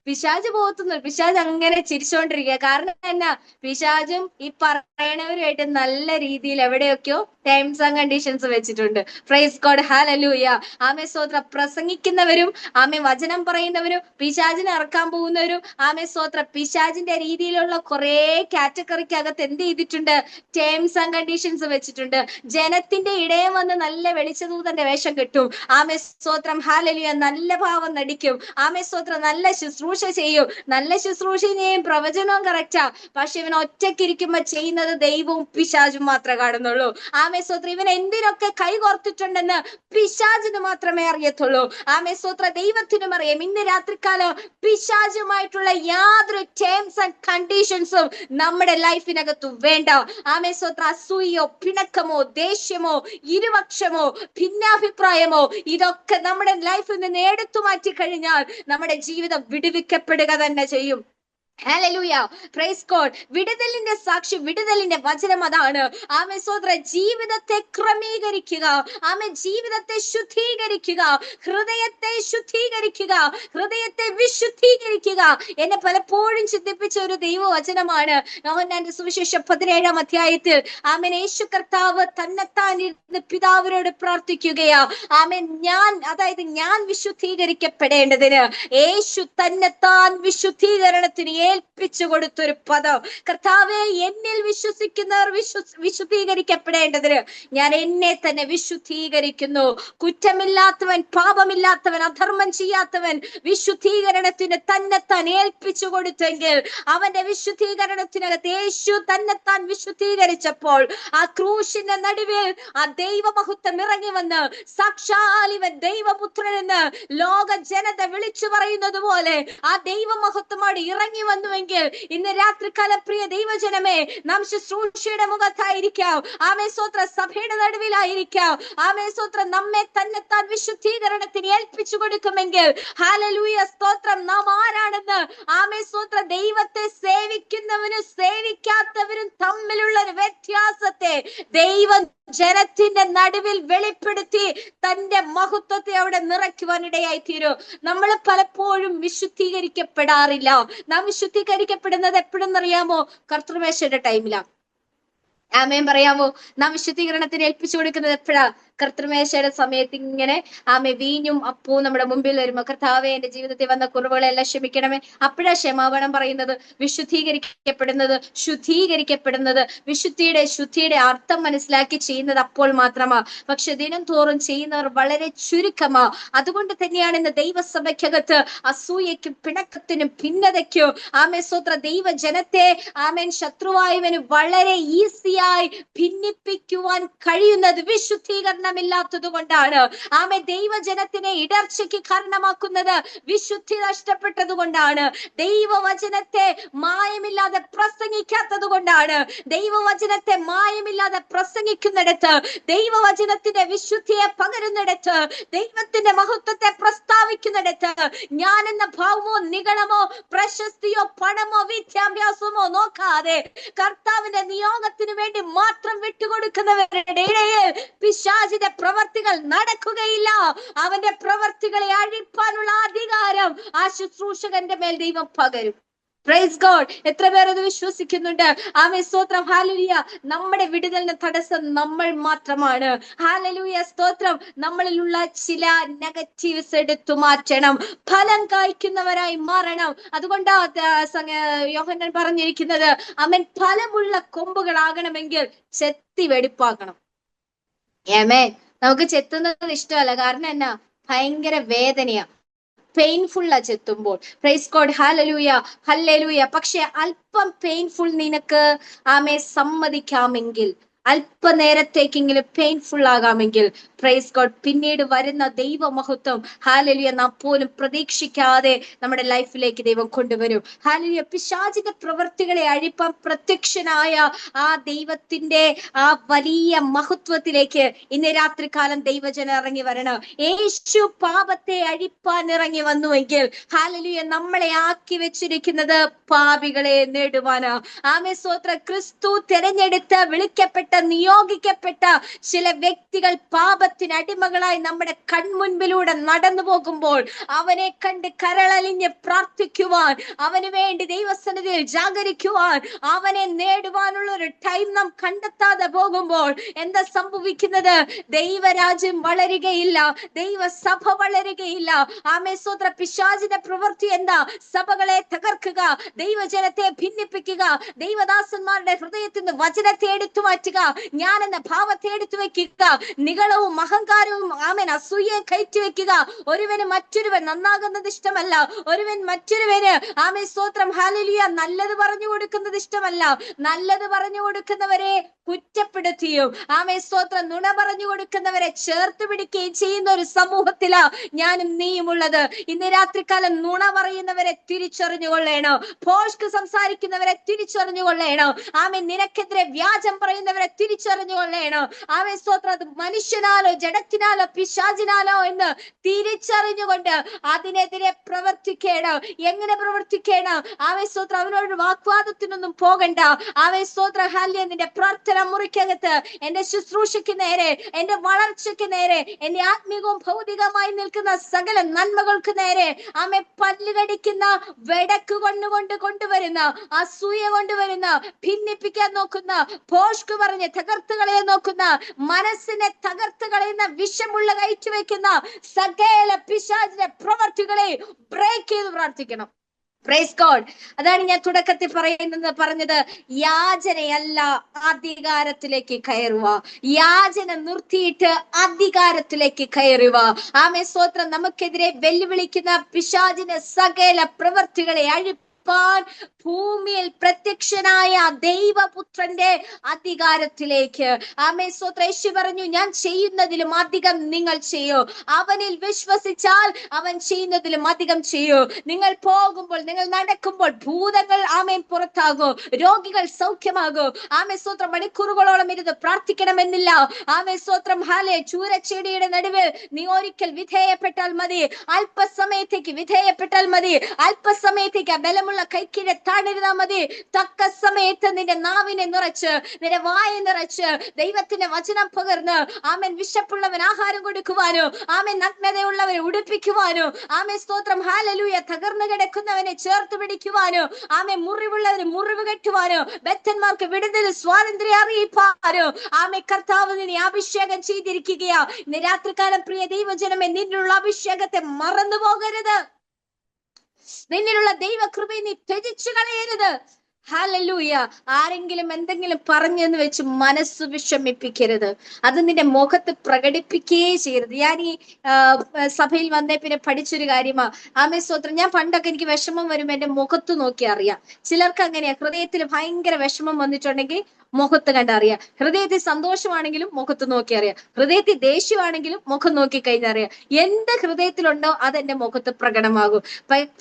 പിശാച് പോകത്തുന്നു, പിശാച് അങ്ങനെ ചിരിച്ചോണ്ടിരിക്കുക. കാരണം എന്നാ? പിശാചും ഈ പറയണവരുമായിട്ട് നല്ല രീതിയിൽ എവിടെയൊക്കെയോ ടേംസ് ആൻഡ് കണ്ടീഷൻസ് വെച്ചിട്ടുണ്ട്. Price God hallelujah. ആമേ സ്തോത്ര, പ്രസംഗിക്കുന്നവരും ആമേ വചനം പറയുന്നവരും പിശാചിനെ ഇറക്കാൻ പോകുന്നവരും ആമേ സ്തോത്ര പിശാചിന്റെ രീതിയിലുള്ള കുറെ കാറ്റഗറിക്കകത്ത് എന്ത് ചെയ്തിട്ടുണ്ട്? ടേംസ് ആൻഡ് കണ്ടീഷൻസ് വെച്ചിട്ടുണ്ട്. ജനത്തിന്റെ ഇടയിൽ വന്ന് നല്ല വെളിച്ചദൂതന്റെ വേഷം കെട്ടും. ആമേ സ്തോത്രം ഹല്ലേലൂയ. നല്ല ഭാവം നടിക്കും. ആമേ സ്തോത്രം, നല്ല ശുശ്രൂഷ ചെയ്യും. നല്ല ശുശ്രൂഷയും പ്രവചനവും കറക്റ്റാ. പക്ഷെ ഇവൻ ഒറ്റയ്ക്കിരിക്കുമ്പോ ചെയ്യുന്നത് ദൈവവും പിശാചും മാത്രമേ കാണുന്നുള്ളൂ. ആമേ സ്തോത്രം, ഇവൻ എന്തിനൊക്കെ കൈകോർത്തിട്ടുണ്ടെന്ന് പിശാചിന് മാത്രമേ അറിയത്തുള്ളൂ. ആമേ സ്തോത്ര, ദൈവത്തിനും അറിയാം. ഇന്ന് രാത്രികാലം പിശാചുമായിട്ടുള്ള യാതൊരു ടേംസ് ആൻഡ് കണ്ടീഷൻസും നമ്മുടെ ലൈഫിനകത്തു വേണ്ട. ആമേ സ്തോത്ര, അസൂയോ പിണക്കമോ ദേഷ്യമോ ഇരുപക്ഷമോ ഭിന്നാഭിപ്രായമോ ഇതൊക്കെ നമ്മുടെ ലൈഫിൽ നിന്ന് എടുത്തു മാറ്റി കഴിഞ്ഞാൽ നമ്മുടെ ജീവിതം വിടുവിക്കപ്പെടുക തന്നെ ചെയ്യും. Hallelujah, praise God. വിടുതലിന്റെ സാക്ഷി, വിടുതലിന്റെ വചനം അതാണ്. ആമേൻ സ്തോത്ര. ജീവിതത്തെ ക്രമീകരിക്കുക, ആമേൻ ജീവിതത്തെ ശുദ്ധീകരിക്കുക, ഹൃദയത്തെ ശുദ്ധീകരിക്കുക, ഹൃദയത്തെ വിശുദ്ധീകരിക്കുക. എന്നെ പലപ്പോഴും ചിന്തിപ്പിച്ച ഒരു ദൈവവചനമാണ് യോഹന്നാന്റെ സുവിശേഷം 17-ാം അധ്യായത്തിൽ. ആമേൻ യേശു കർത്താവ് തന്നെത്താൻ ഇരുന്ന് പിതാവിനോട് പ്രാർത്ഥിക്കുകയാ. ആമേൻ അതായത് ഞാൻ വിശുദ്ധീകരിക്കപ്പെടേണ്ടതിന് യേശു തന്നെത്താൻ വിശുദ്ധീകരണത്തിന് ഏൽപ്പിച്ചു കൊടുത്തൊരു പദം. കർത്താവെ, എന്നിൽ വിശ്വസിക്കുന്നവർ വിശുദ്ധീകരിക്കപ്പെടേണ്ടതിന് ഞാൻ എന്നെ തന്നെ വിശുദ്ധീകരിക്കുന്നു. കുറ്റമില്ലാത്തവൻ, പാപമില്ലാത്തവൻ, അധർമ്മം ചെയ്യാത്തവൻ വിശുദ്ധീകരണത്തിന് തന്നെത്താൻ ഏൽപ്പിച്ചു കൊടുത്തെങ്കിൽ അവന്റെ വിശുദ്ധീകരണത്തിനകത്ത് യേശു തന്നെത്താൻ വിശുദ്ധീകരിച്ചപ്പോൾ ആ ക്രൂശിന്റെ നടുവിൽ ആ ദൈവമഹത്വം ഇറങ്ങി വന്ന് സാക്ഷാൽ ഇവൻ ദൈവപുത്രനെന്ന് ലോക ജനത വിളിച്ചു പറയുന്നത് പോലെ ആ ദൈവമഹത്വമാണ് ഇറങ്ങി വന്നുവെങ്കിൽ ഇന്ന് രാത്രികാലം പ്രിയ ദൈവജനമേ, നാം ശുശ്രൂഷയുടെ മുഖത്തായിരിക്കാം, ആമേൻ സ്തോത്രം, സഭയുടെ നടുവിലായിരിക്കാം, ആമേൻ സ്തോത്രം, നമ്മെ തന്നെത്താൻ വിശുദ്ധീകരണത്തിന് ഏൽപ്പിച്ചു കൊടുക്കുമെങ്കിൽ ഹല്ലേലൂയ സ്തോത്രം, നാം ആരാണെന്ന്, ആമേൻ സ്തോത്രം, ദൈവത്തെ സേവിക്കുന്നവനും സേവിക്കാത്തവരും തമ്മിലുള്ള ഒരു വ്യത്യാസത്തെ ദൈവം ജനത്തിന്റെ നടുവിൽ വെളിപ്പെടുത്തി തന്റെ മഹത്വത്തെ അവിടെ നിറയ്ക്കുവാനിടയായി തീരും. നമ്മൾ പലപ്പോഴും വിശുദ്ധീകരിക്കപ്പെടാറില്ല. നാം വിശുദ്ധീകരിക്കപ്പെടുന്നത് എപ്പോഴെന്നറിയാമോ? കർത്തൃമേശയുടെ ടൈമിലാണ്. ആമേൻ പറയാമോ? നാം വിശുദ്ധീകരണത്തിന് ഏൽപ്പിച്ചു കൊടുക്കുന്നത് എപ്പോഴാ? കർത്തൃമേശയുടെ സമയത്ത് ഇങ്ങനെ വീഞ്ഞും അപ്പവും നമ്മുടെ മുമ്പിൽ വരുമ്പോ, കർത്താവേ എന്റെ ജീവിതത്തിൽ വന്ന കുറവുകളെല്ലാം ക്ഷമിക്കണമേ. അപ്പോഴാ ക്ഷമാപണം പറയുന്നത്. വിശുദ്ധീകരിക്കപ്പെടുന്നത്, ശുദ്ധീകരിക്കപ്പെടുന്നത്, ശുദ്ധിയുടെ അർത്ഥം മനസ്സിലാക്കി ചെയ്യുന്നത് അപ്പോൾ മാത്രമാ. പക്ഷെ ദിനം തോറും ചെയ്യുന്നവർ വളരെ ചുരുക്കമാ. അതുകൊണ്ട് തന്നെയാണ് ഇന്ന് ദൈവസഭയ്ക്കകത്ത് അസൂയയ്ക്കും പിണക്കത്തിനും ഭിന്നതയ്ക്കും ആമേൻ സ്തോത്ര ദൈവജനത്തെ ആമേൻ ശത്രുവായവന് വളരെ ഈസിയായി ഭിന്നിപ്പിക്കുവാൻ കഴിയുന്നത് വിശുദ്ധീകരണമില്ലാത്തത് കൊണ്ടാണ്. ആമേൻ ദൈവജനത്തിനെ ഇടർച്ചയ്ക്ക് കാരണമാക്കുന്നത് വിശുദ്ധി നഷ്ടപ്പെട്ടത് കൊണ്ടാണ്. ദൈവവചനത്തെ മായമില്ലാതെ പ്രസംഗിക്കാത്തത് കൊണ്ടാണ്. ദൈവവചനത്തെ മായമില്ലാതെ പ്രസംഗിക്കുന്നിടത്ത്, ദൈവവചനത്തിന്റെ വിശുദ്ധിയെ പകരുന്നിടത്ത്, ദൈവത്തിന്റെ മഹത്വത്തെ പ്രസ്താവിക്കുന്നിടത്ത് ഞാൻ എന്ന ഭാവമോ നിഗളമോ പ്രശസ്തിയോ പണമോ വിദ്യാഭ്യാസമോ നോക്കാതെ കർത്താവിന്റെ നിയോഗത്തിന് വേണ്ടി മാത്രം വിട്ടുകൊടുക്കുന്നവരുടെ ഇടയിൽ പിശാചിന്റെ പ്രവർത്തികൾ നടക്കുകയില്ല. അവന്റെ പ്രവർത്തികളെ അഴിപ്പാനുള്ള അധികാരം ആ ശുശ്രൂഷകന്റെ മേൽ ദൈവം പകരും. Praise God. എത്ര പേർ അത് വിശ്വസിക്കുന്നുണ്ട്? ആമേൻ സ്തോത്രം. ഹല്ലേലൂയ. നമ്മുടെ വിടുതലിന് തടസ്സം നമ്മൾ മാത്രമാണ്. ഹല്ലേലൂയ സ്തോത്രം. നമ്മളിലുള്ള ചില നെഗറ്റീവ്സ് എടുത്തു മാറ്റണം, ഫലം കായ്ക്കുന്നവരായി മാറണം. അതുകൊണ്ടാ യോഹന്നാൻ പറഞ്ഞിരിക്കുന്നത്, ആമേൻ ഫലമുള്ള കൊമ്പുകളാകണമെങ്കിൽ ചെത്തി വെടിപ്പാക്കണം. ആമേൻ. നമുക്ക് ചെത്തുന്നത് ഇഷ്ടമല്ല. കാരണം എന്നാ? ഭയങ്കര വേദനയാ, പെയിൻഫുള്ളാ ചെത്തുമ്പോൾ. Praise God. Hallelujah, hallelujah. പക്ഷെ അല്പം പെയിൻഫുൾ നിനക്ക് സമ്മതിക്കാമെങ്കിൽ, അല്പനേരത്തേക്കെങ്കിലും പെയിൻഫുൾ ആകാമെങ്കിൽ, പ്രൈസ് ഗോഡ്, പിന്നീട് വരുന്ന ദൈവമഹത്വം ഹല്ലേലൂയ നാം പോലും പ്രതീക്ഷിക്കാതെ നമ്മുടെ ലൈഫിലേക്ക് ദൈവം കൊണ്ടുവരും. ഹല്ലേലൂയ. പിശാചിന്റെ പ്രവൃത്തികളെ അഴിപ്പാൻ പ്രത്യക്ഷനായ ആ ദൈവത്തിന്റെ ആ വലിയ മഹത്വത്തിലേക്ക് ഇന്ന് രാത്രികാലം ദൈവജനം ഇറങ്ങി വരണം. യേശു പാപത്തെ അഴിപ്പാൻ ഇറങ്ങി വന്നുവെങ്കിൽ ഹല്ലേലൂയ നമ്മളെ ആക്കി വെച്ചിരിക്കുന്നത് പാപികളെ നേടുവാനാ. ആമേൻ സ്തോത്രം. ക്രിസ്തു തിരഞ്ഞെടുത്ത് വിളിക്കപ്പെട്ട നിയോഗിക്കപ്പെട്ട ചില വ്യക്തികൾ പാപത്തിന് അടിമകളായി നമ്മുടെ കൺമുൻപിലൂടെ നടന്നു പോകുമ്പോൾ അവനെ കണ്ട് കരളലിഞ്ഞ് പ്രാർത്ഥിക്കുവാൻ, അവന് വേണ്ടി ദൈവസന്നിധിയിൽ ജാഗരിക്കുവാൻ, അവനെ നേടുവാനുള്ള ഒരു ടൈം നാം കണ്ടെത്താതെ പോകുമ്പോൾ എന്താ സംഭവിക്കുന്നത്? ദൈവരാജ്യം വളരുകയില്ല, ദൈവസഭ വളരുകയില്ല. ആമേൻ സ്തോത്രം. പിശാചിന്റെ പ്രവൃത്തി എന്താ? സഭകളെ തകർക്കുക, ദൈവജനത്തെ ഭിന്നിപ്പിക്കുക, ദൈവദാസന്മാരുടെ ഹൃദയത്തിൽ നിന്ന് വചനത്തെ എടുത്തു മാറ്റുക, ഞാൻ എന്ന ഭാവത്തെ എടുത്തു വെക്കുക, നികളവും അഹങ്കാരവും ആമേൻ അസൂയയെ കയറ്റി വെക്കുക. ഒരുവന് മറ്റൊരുവൻ നന്നാകുന്നത് ഇഷ്ടമല്ല, ഒരുവൻ മറ്റൊരുവന് ആമേൻ സ്തോത്രം ഹല്ലേലൂയ നല്ലത് പറഞ്ഞു കൊടുക്കുന്നത് ഇഷ്ടമല്ല. നല്ലത് പറഞ്ഞു കൊടുക്കുന്നവരെ കുറ്റപ്പെടുത്തിയും ആമേൻ സ്തോത്രം നുണ പറഞ്ഞു കൊടുക്കുന്നവരെ ചേർത്ത് പിടിക്കുകയും ചെയ്യുന്ന ഒരു സമൂഹത്തിലാ ഞാനും നീയും ഉള്ളത്. ഇന്ന് രാത്രികാലം നുണ പറയുന്നവരെ തിരിച്ചറിഞ്ഞുകൊള്ളേണോ, പോഷ്ക്ക് സംസാരിക്കുന്നവരെ തിരിച്ചറിഞ്ഞുകൊള്ളേണോ, ആമേൻ നിനക്കെതിരെ വ്യാജം പറയുന്നവരെ തിരിച്ചറിഞ്ഞുകൊള്ളേണം. ആമേൻ സ്തോത്രം. അത് മനുഷ്യനാലോ ജഡത്തിനാലോ പിശാചിനാലോ എന്ന് തിരിച്ചറിഞ്ഞുകൊണ്ട് അതിനെതിരെ പ്രവർത്തിക്കണം. എങ്ങനെ പ്രവർത്തിക്കണം? ആമേൻ സ്തോത്രം. അവനോട് വാഗ്വാദത്തിനൊന്നും പോകണ്ട. ആമേൻ സ്തോത്രം. ഹല്ലേലൂയ. നിന്റെ പ്രാർത്ഥന മുറിക്കകത്ത് എന്റെ ശുശ്രൂഷയ്ക്ക് നേരെ, എന്റെ വളർച്ചയ്ക്ക് നേരെ, എന്റെ ആത്മീകവും ഭൗതികമായി നിൽക്കുന്ന സകല നന്മകൾക്ക് നേരെ ആമേ പല്ലുകടിക്കുന്ന, വെടക്ക് കൊണ്ടുവരുന്ന, അസൂയ കൊണ്ടുവരുന്ന, ഭിന്നിപ്പിക്കാൻ നോക്കുന്ന, പോഷ്ക് പറഞ്ഞ് തകർത്ത് കളയാൻ നോക്കുന്ന, മനസ്സിനെ തകർത്ത് കളയുന്ന, വിഷമുള്ള കയറ്റി വെക്കുന്ന സകല പിശാചിന്റെ പ്രവർത്തികളെ ബ്രേക്ക് ചെയ്ത് പ്രാർത്ഥിക്കണം. Praise God. അതാണ് ഞാൻ തുടക്കത്തിൽ പറഞ്ഞത്. യാചനയല്ല, അധികാരത്തിലേക്ക് കയറുക. യാചന നിർത്തിയിട്ട് അധികാരത്തിലേക്ക് കയറുക. ആമേൻ സ്തോത്രം. നമുക്കെതിരെ വെല്ലുവിളിക്കുന്ന പിശാചിന്റെ സകല പ്രവർത്തികളെ ഭൂമിയിൽ പ്രത്യക്ഷനായ ദൈവപുത്രന്റെ അധികാരത്തിലേക്ക്. ആമേൻ സ്തോത്രം. യേശു പറഞ്ഞു, ഞാൻ ചെയ്യുന്നതിലും അധികം നിങ്ങൾ ചെയ്യൂ. അവനിൽ വിശ്വസിച്ചാൽ അവൻ ചെയ്യുന്നതിലും അധികം ചെയ്യൂ. നിങ്ങൾ പോകുമ്പോൾ, നിങ്ങൾ നടക്കുമ്പോൾ ഭൂതങ്ങൾ ആമേൻ പുറത്താകൂ, രോഗികൾ സൗഖ്യമാകൂ. ആമേൻ സ്തോത്രം. മണിക്കൂറുകളോളം ഇരുന്ന് പ്രാർത്ഥിക്കണമെന്നില്ല. ആമേൻ സ്തോത്രം. ഹാലേ. ചൂരച്ചെടിയുടെ നടുവിൽ നീ ഒരിക്കൽ വിധേയപ്പെട്ടാൽ മതി, അല്പസമയത്തേക്ക് വിധേയപ്പെട്ടാൽ മതി, അല്പസമയത്തേക്ക് ബലമുള്ള കൈക്കീഴെ താണിരുന്നാ മതി. തക്ക സമയത്ത് നിന്റെ നാവിനെ നിറച്ച്, നിന്റെ വായ നിറച്ച് ദൈവത്തിന്റെ വചനം പകർന്ന് ആമേൻ വിശപ്പുള്ളവൻ ആഹാരം കൊടുക്കുവാനോ, ആമേൻ നഗ്നതയുള്ളവരെ ഉടുപ്പിക്കുവാനോ, ആമേൻ സ്തോത്രം ഹല്ലേലൂയ, തകർന്നു കിടക്കുന്നവനെ ചേർത്ത് പിടിക്കുവാനോ, ആമേൻ മുറിവുള്ളവന് മുറിവ് കെട്ടുവാനോ, ബദ്ധന്മാർക്ക് വിടുതൽ സ്വാതന്ത്ര്യം അറിയിപ്പാനോ ആമേൻ കർത്താവ് നിന്നെ അഭിഷേകം ചെയ്തിരിക്കുകയാ. ഇന്ന് രാത്രികാലം പ്രിയ ദൈവജനമേ, നിന്നുള്ള അഭിഷേകത്തെ മറന്നു പോകരുത്. നിന്നിലുള്ള ദൈവകൃപയെ നീ ത്യജിച്ചു കളയരുത്. ഹല്ലേലൂയ. ആരെങ്കിലും എന്തെങ്കിലും പറഞ്ഞെന്ന് വെച്ച് മനസ്സ് വിഷമിപ്പിക്കരുത്. അത് നിന്റെ മുഖത്ത് പ്രകടിപ്പിക്കുകയേ ചെയ്യരുത്. ഞാൻ ഈ സഭയിൽ വന്നേ പിന്നെ പഠിച്ചൊരു കാര്യമാ. ആമേൻ സ്തോത്രം. ഞാൻ പണ്ടൊക്കെ എനിക്ക് വിഷമം വരുമ്പോ എന്റെ മുഖത്ത് നോക്കി അറിയാം. ചിലർക്ക് അങ്ങനെയാ. ഹൃദയത്തിൽ ഭയങ്കര വിഷമം വന്നിട്ടുണ്ടെങ്കിൽ മുഖത്ത് കണ്ടറിയാം. ഹൃദയത്തിൽ സന്തോഷമാണെങ്കിലും മുഖത്ത് നോക്കി അറിയാം. ഹൃദയത്തിൽ ദേഷ്യമാണെങ്കിലും മുഖം നോക്കി കഴിഞ്ഞാൽ അറിയാം. എന്ത് ഹൃദയത്തിലുണ്ടോ അതെന്റെ മുഖത്ത് പ്രകടമാകും.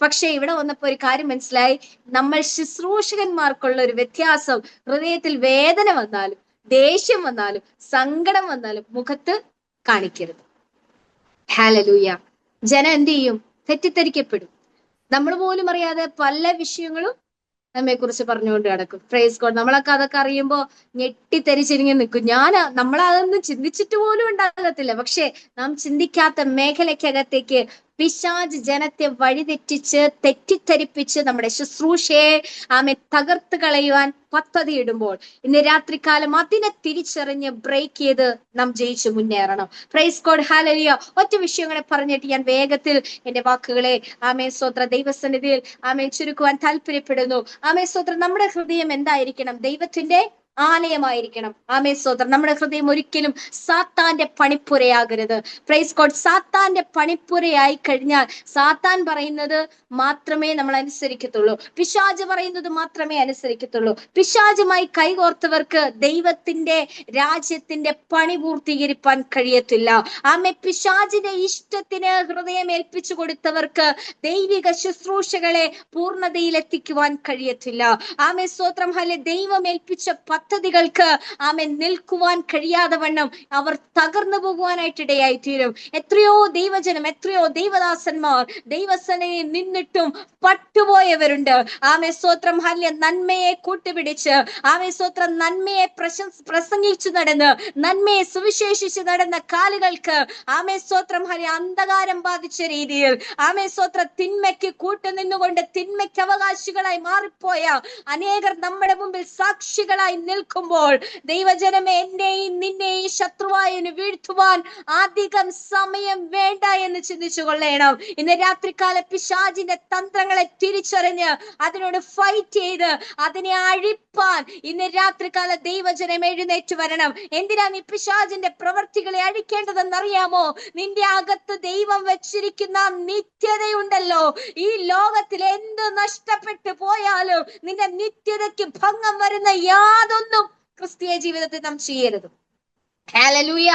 പക്ഷെ ഇവിടെ വന്നപ്പോ ഒരു കാര്യം മനസ്സിലായി. നമ്മൾ ശുശ്രൂഷകന്മാർക്കുള്ള ഒരു വ്യത്യാസം, ഹൃദയത്തിൽ വേദന വന്നാലും ദേഷ്യം വന്നാലും സങ്കടം വന്നാലും മുഖത്ത് കാണിക്കരുത്. ഹല്ലേലൂയ. ജനം എന്ത് ചെയ്യും? തെറ്റിദ്ധരിക്കപ്പെടും. നമ്മൾ പോലും അറിയാതെ പല വിഷയങ്ങളും നമ്മെ കുറിച്ച് പറഞ്ഞുകൊണ്ട് കിടക്കും. Praise God. നമ്മളൊക്കെ അതൊക്കെ അറിയുമ്പോ ഞെട്ടിത്തെരിച്ചിരിങ്ങി നിൽക്കും. നമ്മളതൊന്നും ചിന്തിച്ചിട്ട് പോലും ഉണ്ടാകത്തില്ല. പക്ഷെ നാം ചിന്തിക്കാത്ത മേഖലയ്ക്കകത്തേക്ക് പിശാച് ജനത്തെ വഴിതെറ്റിച്ച് തെറ്റിദ്ധരിപ്പിച്ച് നമ്മുടെ ശുശ്രൂഷയെ ആമെ തകർത്ത് കളയുവാൻ പദ്ധതി ഇടുമ്പോൾ ഇന്ന് രാത്രികാലം അതിനെ തിരിച്ചറിഞ്ഞ് ബ്രേക്ക് ചെയ്ത് നാം ജയിച്ചു മുന്നേറണം. Price God. ഹല്ലേലൂയ. ഒറ്റ വിഷയങ്ങളെ പറഞ്ഞിട്ട് ഞാൻ വേഗത്തിൽ എന്റെ വാക്കുകളെ ആമേ സ്തോത്ര ദൈവസന്നിധിയിൽ ആമേ ചുരുക്കുവാൻ താല്പര്യപ്പെടുന്നു. ആമേ സ്തോത്രം. നമ്മുടെ ഹൃദയം എന്തായിരിക്കണം? ദൈവത്തിന്റെ ആലയമായിരിക്കണം. ആമേ സ്തോത്രം. നമ്മുടെ ഹൃദയം ഒരിക്കലും സാത്താന്റെ പണിപ്പുരയാകരുത്. Praise God. സാത്താന്റെ പണിപ്പുരയായി കഴിഞ്ഞാൽ സാത്താൻ പറയുന്നത് മാത്രമേ നമ്മൾ അനുസരിക്കത്തുള്ളൂ, പിശാച് പറയുന്നത് മാത്രമേ അനുസരിക്കത്തുള്ളൂ. പിശാചുമായി കൈകോർത്തവർക്ക് ദൈവത്തിന്റെ രാജ്യത്തിന്റെ പണി പൂർത്തീകരിപ്പാൻ കഴിയത്തില്ല. ആമേ പിശാചിന്റെ ഇഷ്ടത്തിന് ഹൃദയം ഏൽപ്പിച്ചു കൊടുത്തവർക്ക് ദൈവിക ശുശ്രൂഷകളെ പൂർണ്ണതയിൽ എത്തിക്കുവാൻ കഴിയത്തില്ല. ആമേ സ്തോത്രം. ഹല്ലെ. ദൈവം ഏൽപ്പിച്ച പദ്ധതികൾക്ക് ആമേൻ നിൽക്കുവാൻ കഴിയാതെ വണ്ണം അവർ തകർന്നു പോകുവാനായിട്ടിടയായി തീരും. എത്രയോ ദൈവജനം, എത്രയോ ദൈവദാസന്മാർ ദൈവസനയിൽ നിന്നിട്ടും പട്ടുപോയവരുണ്ട്. ആമേ സ്തോത്രം. ഹല്ലെ. നന്മയെ കൂട്ടുപിടിച്ച് ആമേ സ്തോത്രം നന്മയെ പ്രസംഗിച്ചു നടന്ന് നന്മയെ സുവിശേഷിച്ച് നടന്ന കാലുകൾക്ക് ആമേ സ്തോത്രം ഹല്ലെ അന്ധകാരം ബാധിച്ച രീതിയിൽ ആമേ സ്തോത്രം തിന്മയ്ക്ക് കൂട്ടുനിന്നുകൊണ്ട് തിന്മയ്ക്ക് അവകാശികളായി മാറിപ്പോയ അനേകർ നമ്മുടെ മുമ്പിൽ സാക്ഷികളായി നിൽക്കുമ്പോൾ ദൈവജനമേ, എന്നെയും നിന്നെയും ശത്രുവായന് വീഴ്ത്തുവാൻ അധികം സമയം വേണ്ട എന്ന് ചിന്തിച്ചു കൊള്ളണം. ഇന്ന് രാത്രികാല പിശാചിന്റെ തന്ത്രങ്ങളെ തിരിച്ചറിഞ്ഞ് അതിനോട് ഫൈറ്റ് ചെയ്ത് അതിനെ അഴിപ്പാൻ ഇന്ന് രാത്രികാല ദൈവജനം എഴുന്നേറ്റ് വരണം. എന്തിനാ നീ പിശാചിന്റെ പ്രവർത്തികളെ അഴിക്കേണ്ടതെന്നറിയാമോ? നിന്റെ അകത്ത് ദൈവം വെച്ചിരിക്കുന്ന നിത്യതയുണ്ടല്ലോ. ഈ ലോകത്തിൽ എന്ത് നഷ്ടപ്പെട്ടു പോയാലും നിന്റെ നിത്യതയ്ക്ക് ഭംഗം വരുന്ന യാതൊന്നും ക്രിസ്തീയ ജീവിതത്തിൽ നാം ചെയ്യരുത്. ഹല്ലേലൂയ.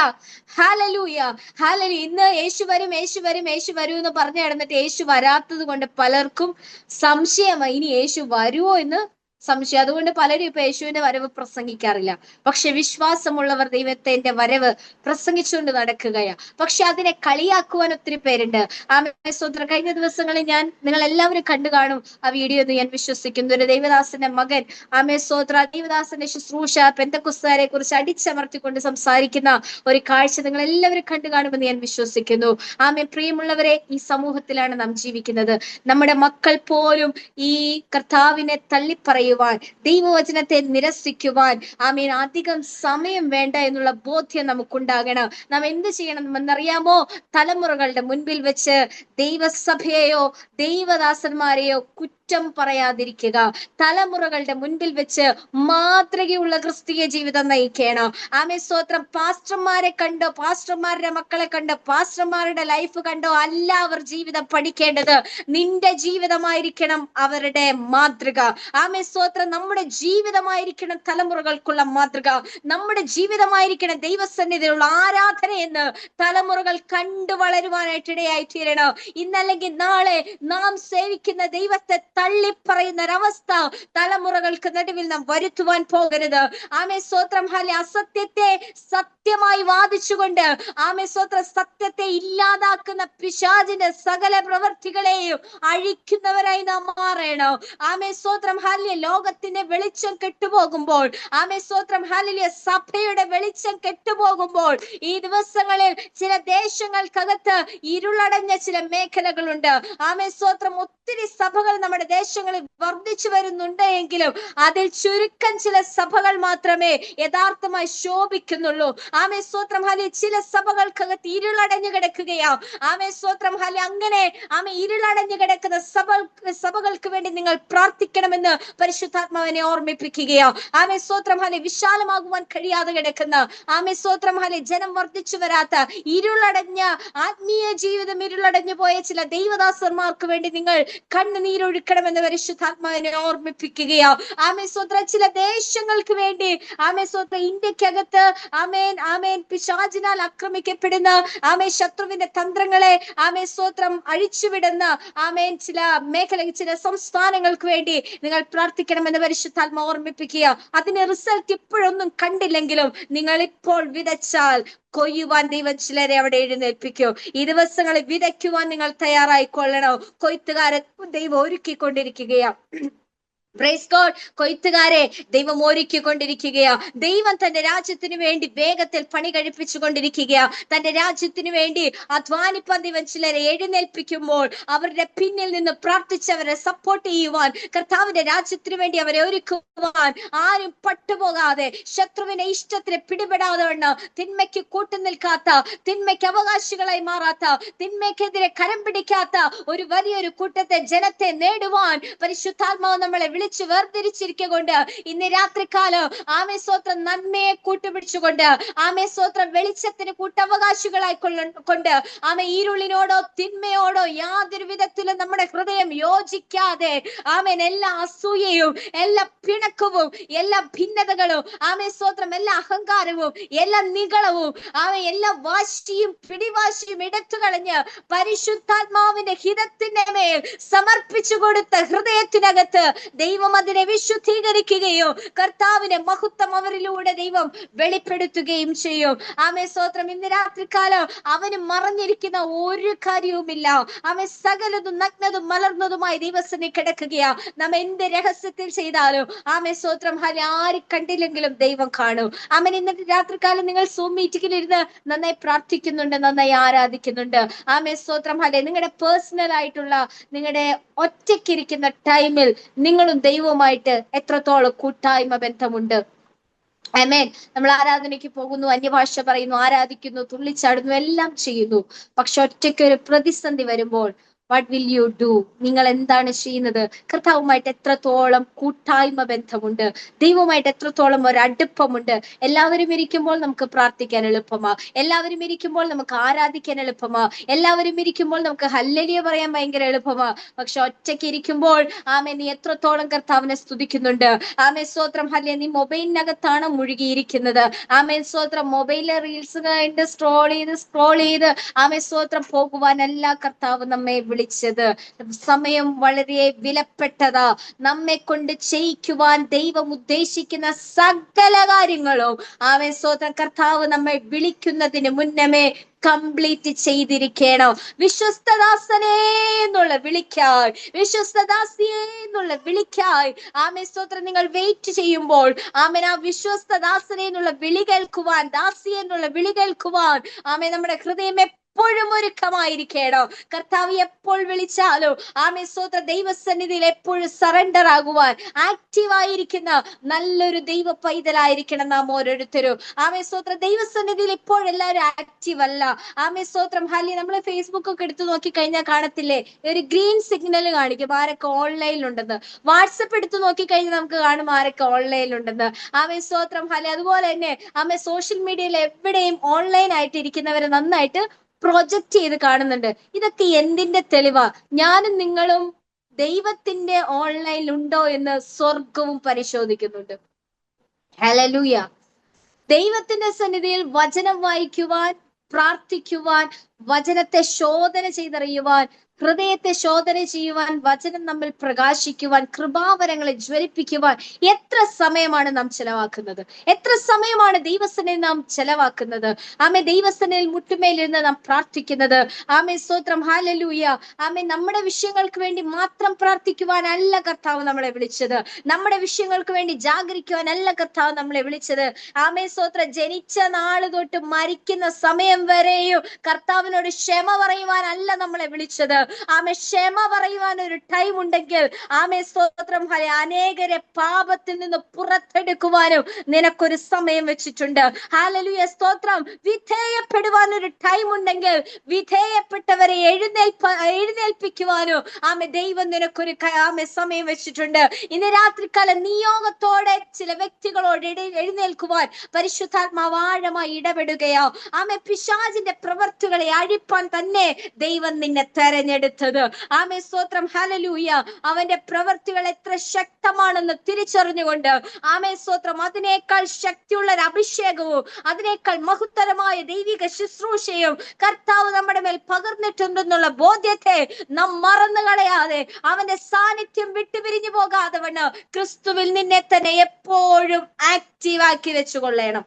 ഹല്ലേലൂയ. ഹല്ലേലൂയ. ഇന്ന് യേശു വരും, യേശു വരും, യേശു വരൂ എന്ന് പറഞ്ഞു കിടന്നിട്ട് യേശു വരാത്തത് കൊണ്ട് പലർക്കും സംശയമായി, ഇനി യേശു വരുമോ എന്ന് സംശയം. അതുകൊണ്ട് പലരും ഇപ്പൊ യേശുവിന്റെ വരവ് പ്രസംഗിക്കാറില്ല. പക്ഷെ വിശ്വാസമുള്ളവർ ദൈവത്തിന്റെ വരവ് പ്രസംഗിച്ചുകൊണ്ട് നടക്കുകയാ. പക്ഷെ അതിനെ കളിയാക്കുവാൻ ഒത്തിരി പേരുണ്ട്. ആമേൻ സ്തോത്രം. കഴിഞ്ഞ ദിവസങ്ങളിൽ നിങ്ങൾ എല്ലാവരും കണ്ടു കാണും ആ വീഡിയോ എന്ന് ഞാൻ വിശ്വസിക്കുന്നു. ഒരു ദൈവദാസന്റെ മകൻ ആമേൻ സ്തോത്ര ദൈവദാസന്റെ ശുശ്രൂഷ പെന്തക്കോസ്തുകാരെ കുറിച്ച് അടിച്ചമർത്തിക്കൊണ്ട് സംസാരിക്കുന്ന ഒരു കാഴ്ച നിങ്ങൾ എല്ലാവരും കണ്ടു കാണുമെന്ന് ഞാൻ വിശ്വസിക്കുന്നു. ആമേൻ പ്രിയമുള്ളവരെ, ഈ സമൂഹത്തിലാണ് നാം ജീവിക്കുന്നത്. നമ്മുടെ മക്കൾ പോലും ഈ കർത്താവിനെ തള്ളിപ്പറയുവാൻ, ദൈവവചനത്തെ നിരസിക്കുവാൻ ആമേൻ അധികം സമയം വേണ്ട എന്നുള്ള ബോധ്യം നമുക്കുണ്ടാകണം. നാം എന്ത് ചെയ്യണമെന്നറിയാമോ? തലമുറകളുടെ മുൻപിൽ വെച്ച് ദൈവസഭയെയോ ദൈവദാസന്മാരെയോ കുറ്റം പറയാതിരിക്കുക. തലമുറകളുടെ മുൻപിൽ വെച്ച് മാതൃകയുള്ള ക്രിസ്തീയ ജീവിതം നയിക്കണം. ആമേൻ സ്തോത്രം. പാസ്റ്റർമാരെ കണ്ടോ, പാസ്റ്റർമാരുടെ മക്കളെ കണ്ടോ, പാസ്റ്റർമാരുടെ ലൈഫ് കണ്ടോ അല്ല അവർ ജീവിതം പഠിക്കേണ്ടത്. നിന്റെ ജീവിതമായിരിക്കണം അവരുടെ മാതൃക. ആമേൻ സ്തോത്രം. നമ്മുടെ ജീവിതമായിരിക്കണം തലമുറകൾക്കുള്ള മാതൃക. നമ്മുടെ ജീവിതമായിരിക്കണം ദൈവസന്നിധിയിലുള്ള ആരാധന എന്ന് തലമുറകൾ കണ്ടു വളരുവാനായിട്ട് ഇടയായി തീരണം. ഇന്നല്ലെങ്കിൽ നാളെ നാം സേവിക്കുന്ന ദൈവത്തെ തള്ളിപ്പറയുന്ന ഒരവസ്ഥ തലമുറകൾക്ക് നടുവിൽ നാം വരുത്തുവാൻ പോകരുത്. ആമേൻ സ്തോത്രം. അസത്യത്തെ സത്യമായി വാദിച്ചുകൊണ്ട് ആമേൻ സ്തോത്രം സത്യത്തെ ഇല്ലാതാക്കുന്ന പിശാചിന്റെ സകല പ്രവർത്തികളെയും അഴിക്കുന്നവരായി നാം മാറണം. ആമേൻ സ്തോത്രം. ലോകത്തിന്റെ വെളിച്ചം കെട്ടുപോകുമ്പോൾ, ആമേൻ സ്തോത്രം, സഭയുടെ വെളിച്ചം കെട്ടുപോകുമ്പോൾ ഈ ദിവസങ്ങളിൽ ചില ദേശങ്ങൾക്കകത്ത് ഇരുളടഞ്ഞ ചില മേഖലകളുണ്ട്. ആമേൻ സ്തോത്രം. ഒത്തിരി സഭകൾ നമ്മുടെ ദേശങ്ങളിൽ വർദ്ധിച്ചു വരുന്നുണ്ട് എങ്കിലും അതിൽ ചുരുക്കം ചില സഭകൾ മാത്രമേ യഥാർത്ഥമായി ശോഭിക്കുന്നുള്ളൂ. ആമേൻ സ്തോത്രം. ചില സഭകൾക്കകത്ത് ഇരുളടഞ്ഞു കിടക്കുകയാ. ആമേൻ സ്തോത്രം. അങ്ങനെ ഇരുളടഞ്ഞു കിടക്കുന്ന സഭകൾക്ക് വേണ്ടി നിങ്ങൾ പ്രാർത്ഥിക്കണമെന്ന് പരിശുദ്ധാത്മാവിനെ ഓർമ്മിപ്പിക്കുകയാ. ആമേൻ സ്തോത്രം. വിശാലമാകുവാൻ കഴിയാതെ കിടക്കുന്ന, ആമേൻ സ്തോത്രം, ജനം വർദ്ധിച്ചു വരാത്ത ഇരുളടഞ്ഞ ആത്മീയ ജീവിതം ഇരുളടഞ്ഞു പോയ ചില ദൈവദാസന്മാർക്ക് വേണ്ടി നിങ്ങൾ കണ്ണുനീരൊഴുക്കണമെന്ന് പരിശുദ്ധാത്മാവിനെ ഓർമ്മിപ്പിക്കുകയാ. ആമേൻ സ്തോത്രം. ചില ദേശങ്ങൾക്ക് വേണ്ടി, ആമേൻ സ്തോത്രം, ഇന്ത്യക്കകത്ത് ആമേൻ പിശാചിനാൽ ആക്രമിക്കപ്പെടുന്ന, ആമേൻ ശത്രുവിന്റെ തന്ത്രങ്ങളെ ആമേൻ സ്തോത്രം അഴിച്ചുവിടുന്ന ആമേൻ ചില മേഖല, ചില സംസ്ഥാനങ്ങൾക്ക് വേണ്ടി നിങ്ങൾ പ്രാർത്ഥിക്കണമെന്ന് പരിശുദ്ധാത്മ ഓർമ്മിപ്പിക്കുക. അതിന്റെ റിസൾട്ട് ഇപ്പോഴൊന്നും കണ്ടില്ലെങ്കിലും നിങ്ങൾ ഇപ്പോൾ വിതച്ചാൽ കൊയ്യുവാൻ ദൈവം ചിലരെ അവിടെ എഴുന്നേൽപ്പിക്കും. ഈ ദിവസങ്ങളിൽ വിതയ്ക്കുവാൻ നിങ്ങൾ തയ്യാറായിക്കൊള്ളണം. കൊയ്ത്തുകാരെ ദൈവം ഒരുക്കിക്കൊണ്ടിരിക്കുകയാ. Praise God. കൊയ്ത്തുകാരെ ദൈവം ഒരുക്കിക്കൊണ്ടിരിക്കുകയാ. ദൈവം തന്റെ രാജ്യത്തിന് വേണ്ടി വേഗത്തിൽ പണി കഴിപ്പിച്ചു കൊണ്ടിരിക്കുകയാ. തന്റെ രാജ്യത്തിന് വേണ്ടി അധ്വാനിപ്പാൻ ദൈവം ചിലരെ എഴുന്നേൽപ്പിക്കുമ്പോൾ അവരുടെ പിന്നിൽ നിന്ന് പ്രാർത്ഥിച്ചവരെ സപ്പോർട്ട് ചെയ്യുവാൻ, കർത്താവിന്റെ രാജ്യത്തിന് വേണ്ടി അവരെ ഒരുക്കുവാൻ, ആരും പട്ടുപോകാതെ ശത്രുവിന്റെ ഇഷ്ടത്തിന് പിടിപെടാതെ വണ്ണം തിന്മയ്ക്ക് കൂട്ടുനിൽക്കാത്ത, തിന്മയ്ക്ക് അവകാശികളായി മാറാത്ത, തിന്മയ്ക്കെതിരെ കരം പിടിക്കാത്ത ഒരു വലിയൊരു കൂട്ടത്തെ ജനത്തെ നേടുവാൻ പരിശുദ്ധാത്മാവ് നമ്മളെ വിളിച്ചു വേർതിരിച്ചിരിക്കൊണ്ട് ഇന്ന് രാത്രികാലം ആമേൻ സ്തോത്രം നന്മയെ കൂട്ടുപിടിച്ചുകൊണ്ട്, ആമേൻ സ്തോത്രം വെളിച്ചത്തിന് കൂട്ടവകാശികളായി കൊണ്ട്, ആമേൻ ഇരുളിനോടോ തിന്മയോടോ യാതൊരു വിധത്തിലും നമ്മുടെ ഹൃദയം യോജിക്കാതെ, ആമേൻ എല്ലാ അസൂയയും, എല്ലാ പിണക്കവും, എല്ലാ ഭിന്നതകളും, ആമേൻ സ്തോത്രം എല്ലാ അഹങ്കാരവും, എല്ലാ നികളവും, ആമേൻ എല്ലാ വാശിയും പിടിവാശിയും എടുത്തു കളഞ്ഞ് പരിശുദ്ധാത്മാവിന്റെ ഹിതത്തിന്റെ മേൽ സമർപ്പിച്ചു കൊടുത്ത ഹൃദയത്തിനകത്ത് ദൈവം അതിനെ വിശുദ്ധീകരിക്കുകയും കർത്താവിന്റെ മഹത്വം അവരിലൂടെ ദൈവം വെളിപ്പെടുത്തുകയും ചെയ്യും. ആമേൻ സ്തോത്രം. ഇന്ന് രാത്രികാലം അവന് മറഞ്ഞിരിക്കുന്ന ഒരു കാര്യവുമില്ല. അവൻ സകലതും നഗ്നതും മലർന്നതുമായി ദൈവസന്നിധി കിടക്കുകയാ. നാം എന്ത് രഹസ്യത്തിൽ ചെയ്താലും ആമേൻ സ്തോത്രം ആര് കണ്ടില്ലെങ്കിലും ദൈവം കാണും. ആമേൻ. ഇന്നത്തെ രാത്രികാലം നിങ്ങൾ സൂം മീറ്റിംഗിൽ ഇരുന്ന് നന്നായി പ്രാർത്ഥിക്കുന്നുണ്ട്, നന്നായി ആരാധിക്കുന്നുണ്ട്. ആമേൻ സ്തോത്രം. നിങ്ങളുടെ പേഴ്സണൽ ആയിട്ടുള്ള, നിങ്ങളുടെ ഒറ്റയ്ക്കിരിക്കുന്ന ടൈമിൽ നിങ്ങളും ദൈവവുമായിട്ട് എത്രത്തോളം കൂട്ടായ്മ ബന്ധമുണ്ട്? ആമേൻ. നമ്മൾ ആരാധനയ്ക്ക് പോകുന്നു, അന്യഭാഷ പറയുന്നു, ആരാധിക്കുന്നു, തുള്ളിച്ചാടുന്നു, എല്ലാം ചെയ്യുന്നു. പക്ഷെ ഒറ്റയ്ക്ക് ഒരു പ്രതിസന്ധി വരുമ്പോൾ വാട്ട് വിൽ യു ഡു? നിങ്ങൾ എന്താണ് ചെയ്യുന്നത്? കർത്താവുമായിട്ട് എത്രത്തോളം കൂട്ടായ്മ ബന്ധമുണ്ട്? ദൈവവുമായിട്ട് എത്രത്തോളം ഒരു അടുപ്പമുണ്ട്? എല്ലാവരും ഇരിക്കുമ്പോൾ നമുക്ക് പ്രാർത്ഥിക്കാൻ എളുപ്പമാ, എല്ലാവരും ഇരിക്കുമ്പോൾ നമുക്ക് ആരാധിക്കാൻ എളുപ്പമാ, എല്ലാവരും ഇരിക്കുമ്പോൾ നമുക്ക് ഹല്ലേലൂയ പറയാൻ ഭയങ്കര എളുപ്പമാ. പക്ഷെ ഒറ്റയ്ക്ക് ഇരിക്കുമ്പോൾ ആമേൻ നീ എത്രത്തോളം കർത്താവിനെ സ്തുതിക്കുന്നുണ്ട്? ആമേൻ സ്തോത്രം. നീ മൊബൈലിനകത്താണ് മുഴുകിയിരിക്കുന്നത്. ആമേൻ സ്തോത്രം. മൊബൈലിലെ റീൽസ് കണ്ട് സ്ക്രോൾ ചെയ്ത് ആമേൻ സ്തോത്രം പോകുവാനല്ല കർത്താവ് നമ്മെ വിളിച്ചത്. സമയം വളരെ വിലപ്പെട്ടതാ. നമ്മെ കൊണ്ട് ചെയ്യിക്കുവാൻ ദൈവം ഉദ്ദേശിക്കുന്ന സകല കാര്യങ്ങളും ആമേൻ സ്തോത്രം കർത്താവ് നമ്മെ വിളിക്കുന്നതിന് മുന്നമേ കംപ്ലീറ്റ് ചെയ്തിരിക്കണം. വിശ്വസ്തദാസനേ എന്നുള്ള വിളിക്കായി, വിശ്വസ്തദാസിയേ എന്നുള്ള വിളിക്കായി ആമേൻ സ്തോത്രം നിങ്ങൾ വെയിറ്റ് ചെയ്യുമ്പോൾ ആമേൻ ആ വിശ്വസ്തദാസനെ എന്നുള്ള വിളി കേൾക്കുവാൻ, ദാസിയെ എന്നുള്ള വിളി കേൾക്കുവാൻ ആമേൻ നമ്മുടെ ഹൃദയം എപ്പോഴും ഒരുക്കമായിരിക്കണം. കർത്താവ് എപ്പോൾ വിളിച്ചാലും ആമേൻ സ്തോത്രം ദൈവസന്നിധിയിൽ എപ്പോഴും സറണ്ടർ ആകുവാൻ ആക്റ്റീവ് ആയിരിക്കുന്ന നല്ലൊരു ദൈവ പൈതലായിരിക്കണം നാം ഓരോരുത്തരും. ആമേൻ സ്തോത്രം ദൈവസന്നിധിയിൽ ഇപ്പോഴെല്ലാവരും ആക്റ്റീവ് അല്ല. ആമേൻ സ്തോത്രം ഹാലി നമ്മള് ഫേസ്ബുക്ക് ഒക്കെ എടുത്തു നോക്കി കഴിഞ്ഞാൽ കാണത്തില്ലേ ഒരു ഗ്രീൻ സിഗ്നൽ കാണിക്കും ആരൊക്കെ ഓൺലൈനിലുണ്ടെന്ന്. വാട്സപ്പ് എടുത്തു നോക്കി കഴിഞ്ഞാൽ നമുക്ക് കാണും ആരൊക്കെ ഓൺലൈനിലുണ്ടെന്ന്. ആമേൻ സ്തോത്രം ഹാലി അതുപോലെ തന്നെ ആമേൻ സോഷ്യൽ മീഡിയയിൽ എവിടെയും ഓൺലൈൻ ആയിട്ട് ഇരിക്കുന്നവരെ നന്നായിട്ട് പ്രൊജക്ട് ചെയ്ത് കാണുന്നുണ്ട്. ഇതൊക്കെ എന്തിന്റെ തെളിവാ? ഞാനും നിങ്ങളും ദൈവത്തിന്റെ ഓൺലൈനിൽ ഉണ്ടോ എന്ന് സ്വർഗവും പരിശോധിക്കുന്നുണ്ട്. ഹല്ലേലൂയ. ദൈവത്തിന്റെ സന്നിധിയിൽ വചനം വായിക്കുവാൻ, പ്രാർത്ഥിക്കുവാൻ, വചനത്തെ ശോധന ചെയ്തറിയുവാൻ, ഹൃദയത്തെ ശോധന ചെയ്യുവാൻ, വചനം നമ്മിൽ പ്രകാശിക്കുവാൻ, കൃപാവരങ്ങളെ ജ്വലിപ്പിക്കുവാൻ എത്ര സമയമാണ് നാം ചെലവാക്കുന്നത്? എത്ര സമയമാണ് ദൈവസന്നിധിയിൽ നാം ചെലവാക്കുന്നത്? ആമേ ദൈവസന്നിധിയിൽ മുട്ടുമേലിരുന്ന് നാം പ്രാർത്ഥിക്കുന്നത്. ആമേ സ്തോത്രം ഹല്ലേലൂയ. ആമേ നമ്മുടെ വിഷയങ്ങൾക്ക് വേണ്ടി മാത്രം പ്രാർത്ഥിക്കുവാനല്ല കർത്താവ് നമ്മളെ വിളിച്ചത്. നമ്മുടെ വിഷയങ്ങൾക്ക് വേണ്ടി ജാഗരിക്കുവാനല്ല കർത്താവ് നമ്മളെ വിളിച്ചത്. ആമേ സ്തോത്രം ജനിച്ച നാള് തൊട്ട് മരിക്കുന്ന സമയം വരെയും കർത്താവിനോട് ക്ഷമ പറയുവാനല്ല നമ്മളെ വിളിച്ചത്. ആമേ ക്ഷമ പറയുവാൻ ഒരു ടൈം ഉണ്ടെങ്കിൽ ആമേ സ്തോത്രം അനേകരെ പാപത്തിൽ നിന്ന് പുറത്തെടുക്കുവാനും നിനക്കൊരു സമയം വെച്ചിട്ടുണ്ട്. ഹല്ലേലൂയ സ്തോത്രം. വിധേയപ്പെടുവാൻ ഒരു ടൈം ഉണ്ടെങ്കിൽ വിധേയപ്പെട്ടവരെ എഴുന്നേൽപ്പിക്കുവാനും ആമേ ദൈവം നിനക്കൊരു ആമേ സമയം വെച്ചിട്ടുണ്ട്. ഇന്ന് രാത്രികാലം നിയോഗത്തോടെ ചില വ്യക്തികളോട് എഴുന്നേൽക്കുവാൻ പരിശുദ്ധാത്മാവ് ആഴമായി ഇടപെടുകയോ ആമേ പിശാചിന്റെ പ്രവർത്തികളെ അഴിപ്പാൻ തന്നെ ദൈവം നിന്നെ തെരഞ്ഞെടുത്തത്. ആമേ സ്തോത്രം ഹല്ലേലൂയ. അവന്റെ പ്രവർത്തികൾ എത്ര ശക്തമാണെന്ന് തിരിച്ചറിഞ്ഞുകൊണ്ട് ആമേ സ്തോത്രം അതിനേക്കാൾ ശക്തിയുള്ള ഒരു അഭിഷേകവും അതിനേക്കാൾ മഹത്തരമായ ദൈവിക ശുശ്രൂഷയും കർത്താവ് നമ്മുടെ മേൽ പകർന്നിട്ടുണ്ടെന്നുള്ള ബോധ്യത്തെ നാം മറന്നു കളയാതെ അവന്റെ സാന്നിധ്യം വിട്ടുപിരിഞ്ഞു പോകാതെ വണ്ണം ക്രിസ്തുവിൽ നിന്നെ തന്നെ എപ്പോഴും ആക്റ്റീവ് ആക്കി വെച്ചുകൊള്ളണം.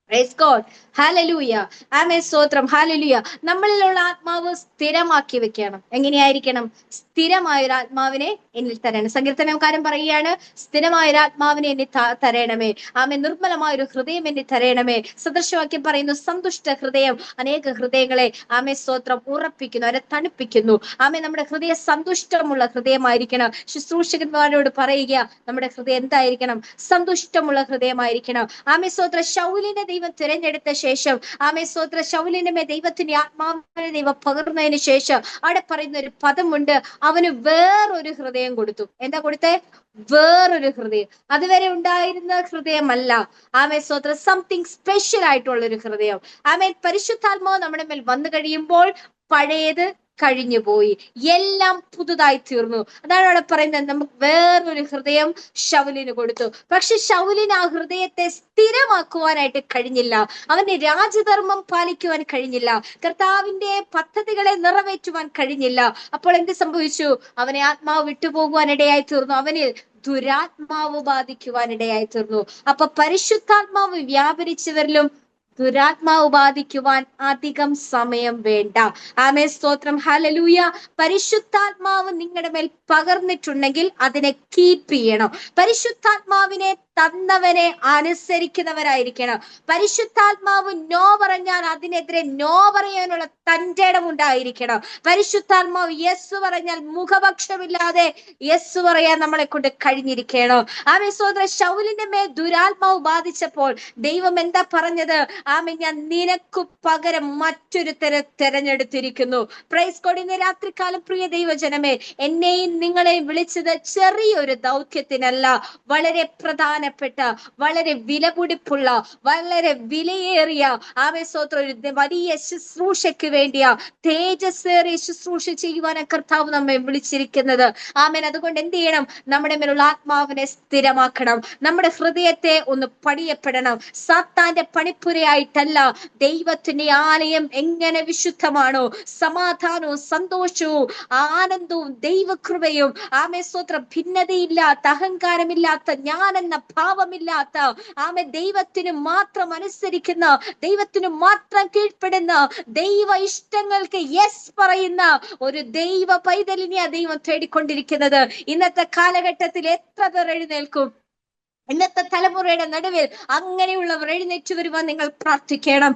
Praise God. ഹല്ലേലൂയ. ആമേൻ സ്തോത്രം. ഹല്ലേലൂയ. നമ്മളിലുള്ള ആത്മാവ് സ്ഥിരമാക്കി വെക്കണം. എങ്ങനെയായിരിക്കണം? സ്ഥിരമായ ഒരു ആത്മാവിനെ എന്നിൽ തരണം. സങ്കീർത്തനക്കാരൻ പറയുകയാണ്, സ്ഥിരമായ ഒരു ആത്മാവിനെ എന്നിൽ തരണമേ. ആമേൻ. നിർമ്മലമായ ഒരു ഹൃദയം എന്നിൽ തരണമേ. സദൃശവാക്യം പറയുന്നു, സന്തുഷ്ട ഹൃദയം അനേക ഹൃദയങ്ങളെ ആമേൻ സ്തോത്രം ഉറപ്പിക്കുന്നു, അവരെ തണുപ്പിക്കുന്നു. ആമേൻ. നമ്മുടെ ഹൃദയം സന്തുഷ്ടമുള്ള ഹൃദയമായിരിക്കണം. ശുശ്രൂഷകന്മാരോട് പറയുക, നമ്മുടെ ഹൃദയം എന്തായിരിക്കണം? സന്തുഷ്ടമുള്ള ഹൃദയമായിരിക്കണം. ആമേൻ സ്തോത്രം. ശൗലിനെ ദൈവം തിരഞ്ഞെടുത്ത ശേഷം ആമേ സ്തോത്ര ശൗലിന്റെ മേൽ ദൈവത്തിന്റെ ആത്മാവിനെ ദൈവം പകർന്നതിന് ശേഷം അവിടെ പറയുന്ന ഒരു പദമുണ്ട്, അവന് വേറൊരു ഹൃദയം കൊടുത്തു. എന്താ കൊടുത്തേ? വേറൊരു ഹൃദയം. അതുവരെ ഉണ്ടായിരുന്ന ഹൃദയമല്ല. ആമേ സ്തോത്ര സംതിങ് സ്പെഷ്യൽ ആയിട്ടുള്ള ഒരു ഹൃദയം. ആമേ പരിശുദ്ധാത്മാവ് നമ്മുടെ മേൽ വന്നു കഴിയുമ്പോൾ പഴയത് കഴിഞ്ഞുപോയി, എല്ലാം പുതുതായി തീർന്നു. അതാണ് അവിടെ പറയുന്നത്, നമുക്ക് വേറൊരു ഹൃദയം ശൗലിന് കൊടുത്തു. പക്ഷെ ശൗലിന് ആ ഹൃദയത്തെ സ്ഥിരമാക്കുവാനായിട്ട് കഴിഞ്ഞില്ല. അവന് രാജധർമ്മം പാലിക്കുവാൻ കഴിഞ്ഞില്ല. കർത്താവിന്റെ പദ്ധതികളെ നിറവേറ്റുവാൻ കഴിഞ്ഞില്ല. അപ്പോൾ എന്ത് സംഭവിച്ചു? അവനെ ആത്മാവ് വിട്ടുപോകുവാനിടയായി തീർന്നു. അവന് ദുരാത്മാവ് ബാധിക്കുവാനിടയായി തീർന്നു. അപ്പൊ പരിശുദ്ധാത്മാവ് വ്യാപരിച്ചവരിലും ദുരാത്മാവ് ബാധിക്കുവാൻ അധികം സമയം വേണ്ട. ആമേൻ സ്തോത്രം. ഹല്ലേലൂയ. പരിശുദ്ധാത്മാവ് നിങ്ങളുടെ മേൽ പകർന്നിട്ടുണ്ടെങ്കിൽ അതിനെ കീപ്പ് ചെയ്യണം. പരിശുദ്ധാത്മാവിനെ തന്നവനെ അനുസരിക്കുന്നവരായിരിക്കണം. പരിശുദ്ധാത്മാവ് നോ പറഞ്ഞാൽ അതിനെതിരെ നോ പറയാനുള്ള തന്റെ ഇടമുണ്ടായിരിക്കണം. പരിശുദ്ധാത്മാവ് യെസ് പറഞ്ഞാൽ മുഖപക്ഷമില്ലാതെ യെസ് പറയാൻ നമ്മളെ കൊണ്ട് കഴിഞ്ഞിരിക്കണം. ആമേൻ സ്തോത്രം. ശൗലിന്റെ മേൽ ദുരാത്മാവ് ബാധിച്ചപ്പോൾ ദൈവം എന്താ പറഞ്ഞത്? ആമേൻ, ഞാൻ നിനക്കു പകരം മറ്റൊരുത്തരെ തെരഞ്ഞെടുത്തിരിക്കുന്നു. Praise God. ഇന്ന് രാത്രികാലം പ്രിയ ദൈവജനമേ, എന്നെയും നിങ്ങളെയും വിളിച്ചത് ചെറിയൊരു ദൗത്യത്തിനല്ല, വളരെ പ്രധാനപ്പെട്ട, വളരെ വിലപിടിപ്പുള്ള, വളരെ വിലയേറിയ ആമേൻ സ്തോത്രം ഒരു വലിയ ശുശ്രൂഷയ്ക്ക് വേണ്ടിയാ, തേജസ്സേറിയ ശുശ്രൂഷ ചെയ്യുവാൻ കർത്താവ് നമ്മെ വിളിച്ചിരിക്കുന്നത്. ആമേൻ. അതുകൊണ്ട് എന്ത് ചെയ്യണം? നമ്മുടെ മേലുള്ള ആത്മാവിനെ സ്ഥിരമാക്കണം. നമ്മുടെ ഹൃദയത്തെ ഒന്ന് പണിയപ്പെടണം. സാത്താന്റെ പണിപ്പുരയായി വേണ്ടിയായിട്ടല്ല. ദൈവത്തിന്റെ ആലയം എങ്ങനെ വിശുദ്ധമാണോ, സമാധാനവും സന്തോഷവും ആനന്ദവും ദൈവകൃപയും സ്തോത്രം ഭിന്നതയില്ലാത്ത, അഹങ്കാരമില്ലാത്ത, ഞാനെന്ന ഭാവമില്ലാത്ത, ദൈവത്തിന് മാത്രം അനുസരിക്കുന്ന, ദൈവത്തിന് മാത്രം കീഴ്പ്പെടുന്ന, ദൈവ ഇഷ്ടങ്ങൾക്ക് യെസ് പറയുന്ന ഒരു ദൈവ പൈതലിനെയാ ദൈവം തേടിക്കൊണ്ടിരിക്കുന്നത്. ഇന്നത്തെ കാലഘട്ടത്തിൽ എത്ര പേർ എഴുന്നേൽക്കും? ഇന്നത്തെ തലമുറയുടെ നടുവിൽ അങ്ങനെയുള്ളവർ എഴുന്നേറ്റ് വരുവാൻ നിങ്ങൾ പ്രാർത്ഥിക്കണം.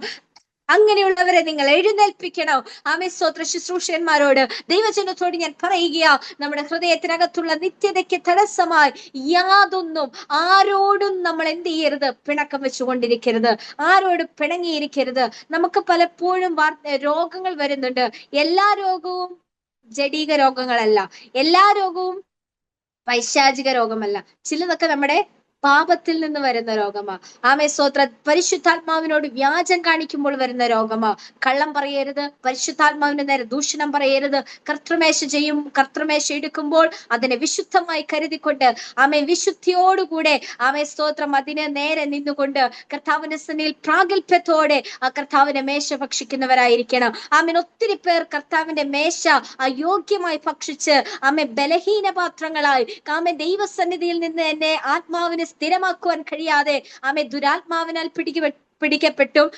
അങ്ങനെയുള്ളവരെ നിങ്ങൾ എഴുന്നേൽപ്പിക്കണം. സ്തോത്ര ശുശ്രൂഷകന്മാരോട്, ദൈവജനത്തോട് ഞാൻ പറയുകയാ, നമ്മുടെ ഹൃദയത്തിനകത്തുള്ള നിത്യതയ്ക്ക് തടസ്സമായി യാതൊന്നും ആരോടും നമ്മൾ എന്ത് ചെയ്യരുത്, പിണക്കം വെച്ചുകൊണ്ടിരിക്കരുത്, ആരോടും പിണങ്ങിയിരിക്കരുത്. നമുക്ക് പലപ്പോഴും രോഗങ്ങൾ വരുന്നുണ്ട്. എല്ലാ രോഗവും ജഡീക രോഗങ്ങളല്ല, എല്ലാ രോഗവും പൈശാചിക രോഗമല്ല. ചിലതൊക്കെ നമ്മുടെ പാപത്തിൽ നിന്ന് വരുന്ന രോഗമാ. സ്തോത്ര പരിശുദ്ധാത്മാവിനോട് വ്യാജം കാണിക്കുമ്പോൾ വരുന്ന രോഗമാ. കള്ളം പറയരുത്, പരിശുദ്ധാത്മാവിന്റെ നേരെ ദൂഷണം പറയരുത്. കർത്തൃമേശ എടുക്കുമ്പോൾ അതിനെ വിശുദ്ധമായി കരുതിക്കൊണ്ട് വിശുദ്ധിയോടുകൂടെ സ്തോത്രം അതിനെ നേരെ നിന്നുകൊണ്ട് കർത്താവിന്റെ സന്നിധിയിൽ പ്രാഗൽഭ്യത്തോടെ ആ കർത്താവിന്റെ മേശ ഭക്ഷിക്കുന്നവരായിരിക്കണം. ഒത്തിരി പേർ കർത്താവിന്റെ മേശ അയോഗ്യമായി ഭക്ഷിച്ച് ബലഹീന പാത്രങ്ങളായി ദൈവസന്നിധിയിൽ നിന്ന് എന്നെ ആത്മാവിന് സ്ഥിരമാക്കുവാൻ കഴിയാതെ ദുരാത്മാവിനാൽ പിടിക്കപ്പെട്ടു,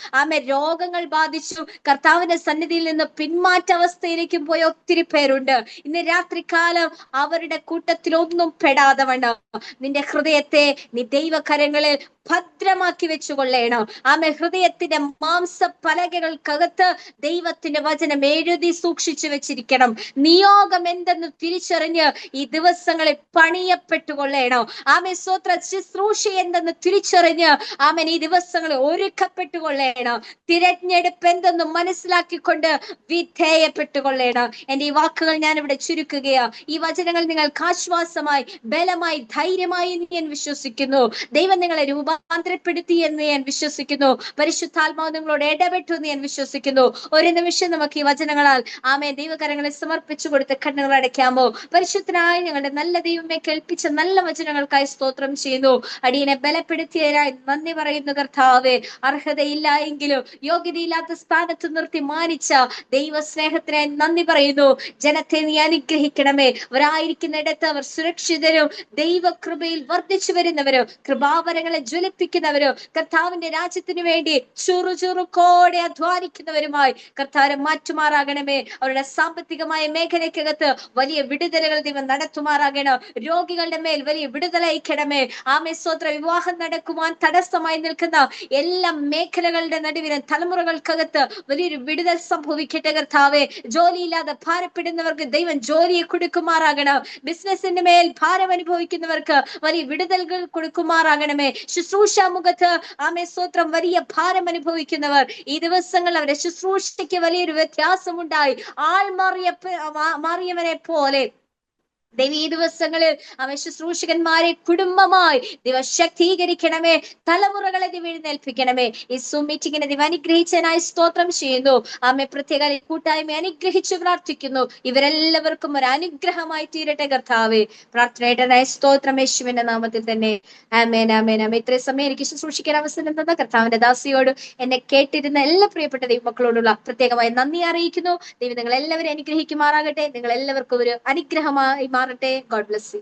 രോഗങ്ങൾ ബാധിച്ചു, കർത്താവിന്റെ സന്നിധിയിൽ നിന്ന് പിന്മാറ്റ അവസ്ഥയിലേക്കും പോയ ഒത്തിരി പേരുണ്ട്. ഇന്ന് രാത്രികാലം അവരുടെ കൂട്ടത്തിൽ ഒന്നും പെടാതെ വേണം നിന്റെ ഹൃദയത്തെ നീ ദൈവകരങ്ങളിൽ ഭദ്രമാക്കി വെച്ചുകൊള്ളേണം. ഹൃദയത്തിന്റെ മാംസ പലകകൾക്കകത്ത് ദൈവത്തിന്റെ വചനം എഴുതി സൂക്ഷിച്ചു വെച്ചിരിക്കണം. നിയോഗം എന്തെന്ന് തിരിച്ചറിഞ്ഞ് ഈ ദിവസങ്ങളിൽ പണിയപ്പെട്ടുകൊള്ളേണം. സ്തോത്ര ശുശ്രൂഷ എന്തെന്ന് തിരിച്ചറിഞ്ഞ് ഈ ദിവസങ്ങളിൽ ഒരുക്കപ്പെട്ടുകൊള്ളേണം. തിരഞ്ഞെടുപ്പ് എന്തെന്ന് മനസ്സിലാക്കിക്കൊണ്ട് വിധേയപ്പെട്ടുകൊള്ളേണം. എന്റെ ഈ വാക്കുകൾ ഞാൻ ഇവിടെ ചുരുക്കുകയാ. ഈ വചനങ്ങൾ നിങ്ങൾക്ക് ആശ്വാസമായി, ബലമായി, ധൈര്യമായി ഞാൻ വിശ്വസിക്കുന്നു. ദൈവം നിങ്ങളെ രൂപാന്തരപ്പെടുത്തി എന്ന് ഞാൻ വിശ്വസിക്കുന്നു. പരിശുദ്ധാത്മാവ് നിങ്ങളോട് ഇടപെട്ടു എന്ന് ഞാൻ വിശ്വസിക്കുന്നു. ഒരു നിമിഷം നമുക്ക് ഈ വചനങ്ങളാൽ ദൈവകരങ്ങളെ സമർപ്പിച്ചു കൊടുത്ത് കണ്ണുകൾ അടയ്ക്കാമോ? പരിശുദ്ധനായ ഞങ്ങളുടെ നല്ല ദൈവമേ, കേൾപ്പിച്ച നല്ല വചനങ്ങൾക്കായി സ്തോത്രം ചെയ്യുന്നു. അടിയനെ ബലപ്പെടുത്തിയതിനായി നന്ദി പറയുന്നു കർത്താവേ. അർഹതയില്ല എങ്കിലും യോഗ്യതയില്ലാത്ത സ്ഥാനത്ത് നിർത്തി മാനിച്ച ദൈവ സ്നേഹത്തിനായി നന്ദി പറയുന്നു. ജനത്തെ നീ അനുഗ്രഹിക്കണമേ. അവരായിരിക്കുന്നിടത്ത് അവർ സുരക്ഷിതരും ദൈവകൃപയിൽ വർദ്ധിച്ചു വരുന്നവരും കൃപാവരങ്ങളെ ജ്വലിപ്പിക്കുന്നവരും കർത്താവിന്റെ രാജ്യത്തിന് വേണ്ടി ചുറുചുറുക്കോടെ അധ്വാനിക്കുന്നവരുമായി കർത്താവ് മാറ്റുമാറാകണമേ. അവരുടെ സാമ്പത്തികമായ മേഖലയ്ക്കകത്ത് വലിയ വിടുതലുകൾ ദൈവം നടത്തുമാറാകണം. രോഗികളുടെ മേൽ വലിയ വിടുതലയക്കണമേ. സ്തോത്ര വിവാഹം നടക്കുവാൻ തടസ്സമായി നിൽക്കുന്ന എല്ലാ മേഖലകളുടെ നടുവിലും തലമുറകൾക്കകത്ത് വലിയൊരു വിടുതൽ സംഭവിക്കട്ടെ കർത്താവേ. ജോലിയില്ലാതെ ഭാരപ്പെടുന്നവർക്ക് ദൈവം ജോലിയെ കൊടുക്കുമാറാകണം. ബിസിനസിന്റെ മേൽ ഭാരം അനുഭവിക്കുന്നവർക്ക് വലിയ വിടുതലുകൾ കൊടുക്കുമാറാകണമേ. ശുശ്രൂഷ മുഖത്ത് സ്തോത്രം വലിയ ഭാരം അനുഭവിക്കുന്നവർ ഈ ദിവസങ്ങൾ അവരുടെ ശുശ്രൂഷയ്ക്ക് വലിയൊരു വ്യത്യാസമുണ്ടായി ആൾ മാറിയവനെ പോലെ ദൈവ ഈ ദിവസങ്ങളിൽ ശുശ്രൂഷകന്മാരെ കുടുംബമായി ദൈവ ശക്തീകരിക്കണമേ. തലമുറകളെ ദൈവം എഴുന്നേൽപ്പിക്കണമേ. ഈ സൂം മീറ്റിംഗിനെ ദൈവം അനുഗ്രഹിച്ചതിനായി സ്തോത്രം ചെയ്യുന്നു. പ്രത്യേക കൂട്ടായ്മ അനുഗ്രഹിച്ചു പ്രാർത്ഥിക്കുന്നു. ഇവരെല്ലാവർക്കും ഒരു അനുഗ്രഹമായി തീരട്ടെ കർത്താവേ. പ്രാർത്ഥനയുടെ സ്തോത്രം യേശുവിന്റെ നാമത്തിൽ തന്നെ. ആമേൻ, ആമേൻ, ആമേൻ. ഇത്രയും സമയം എനിക്ക് ശുശ്രൂഷിക്കാൻ അവസരം തന്ന കർത്താവിന്റെ ദാസിയോട് എന്നെ കേട്ടിരുന്ന എല്ലാ പ്രിയപ്പെട്ട ദൈവമക്കളോടുള്ള പ്രത്യേകമായി നന്ദി അറിയിക്കുന്നു. ദൈവം നിങ്ങൾ എല്ലാവരും അനുഗ്രഹിക്കുമാറാകട്ടെ. നിങ്ങൾ എല്ലാവർക്കും ഒരു അനുഗ്രഹമായി മാറട്ടെ. God bless you.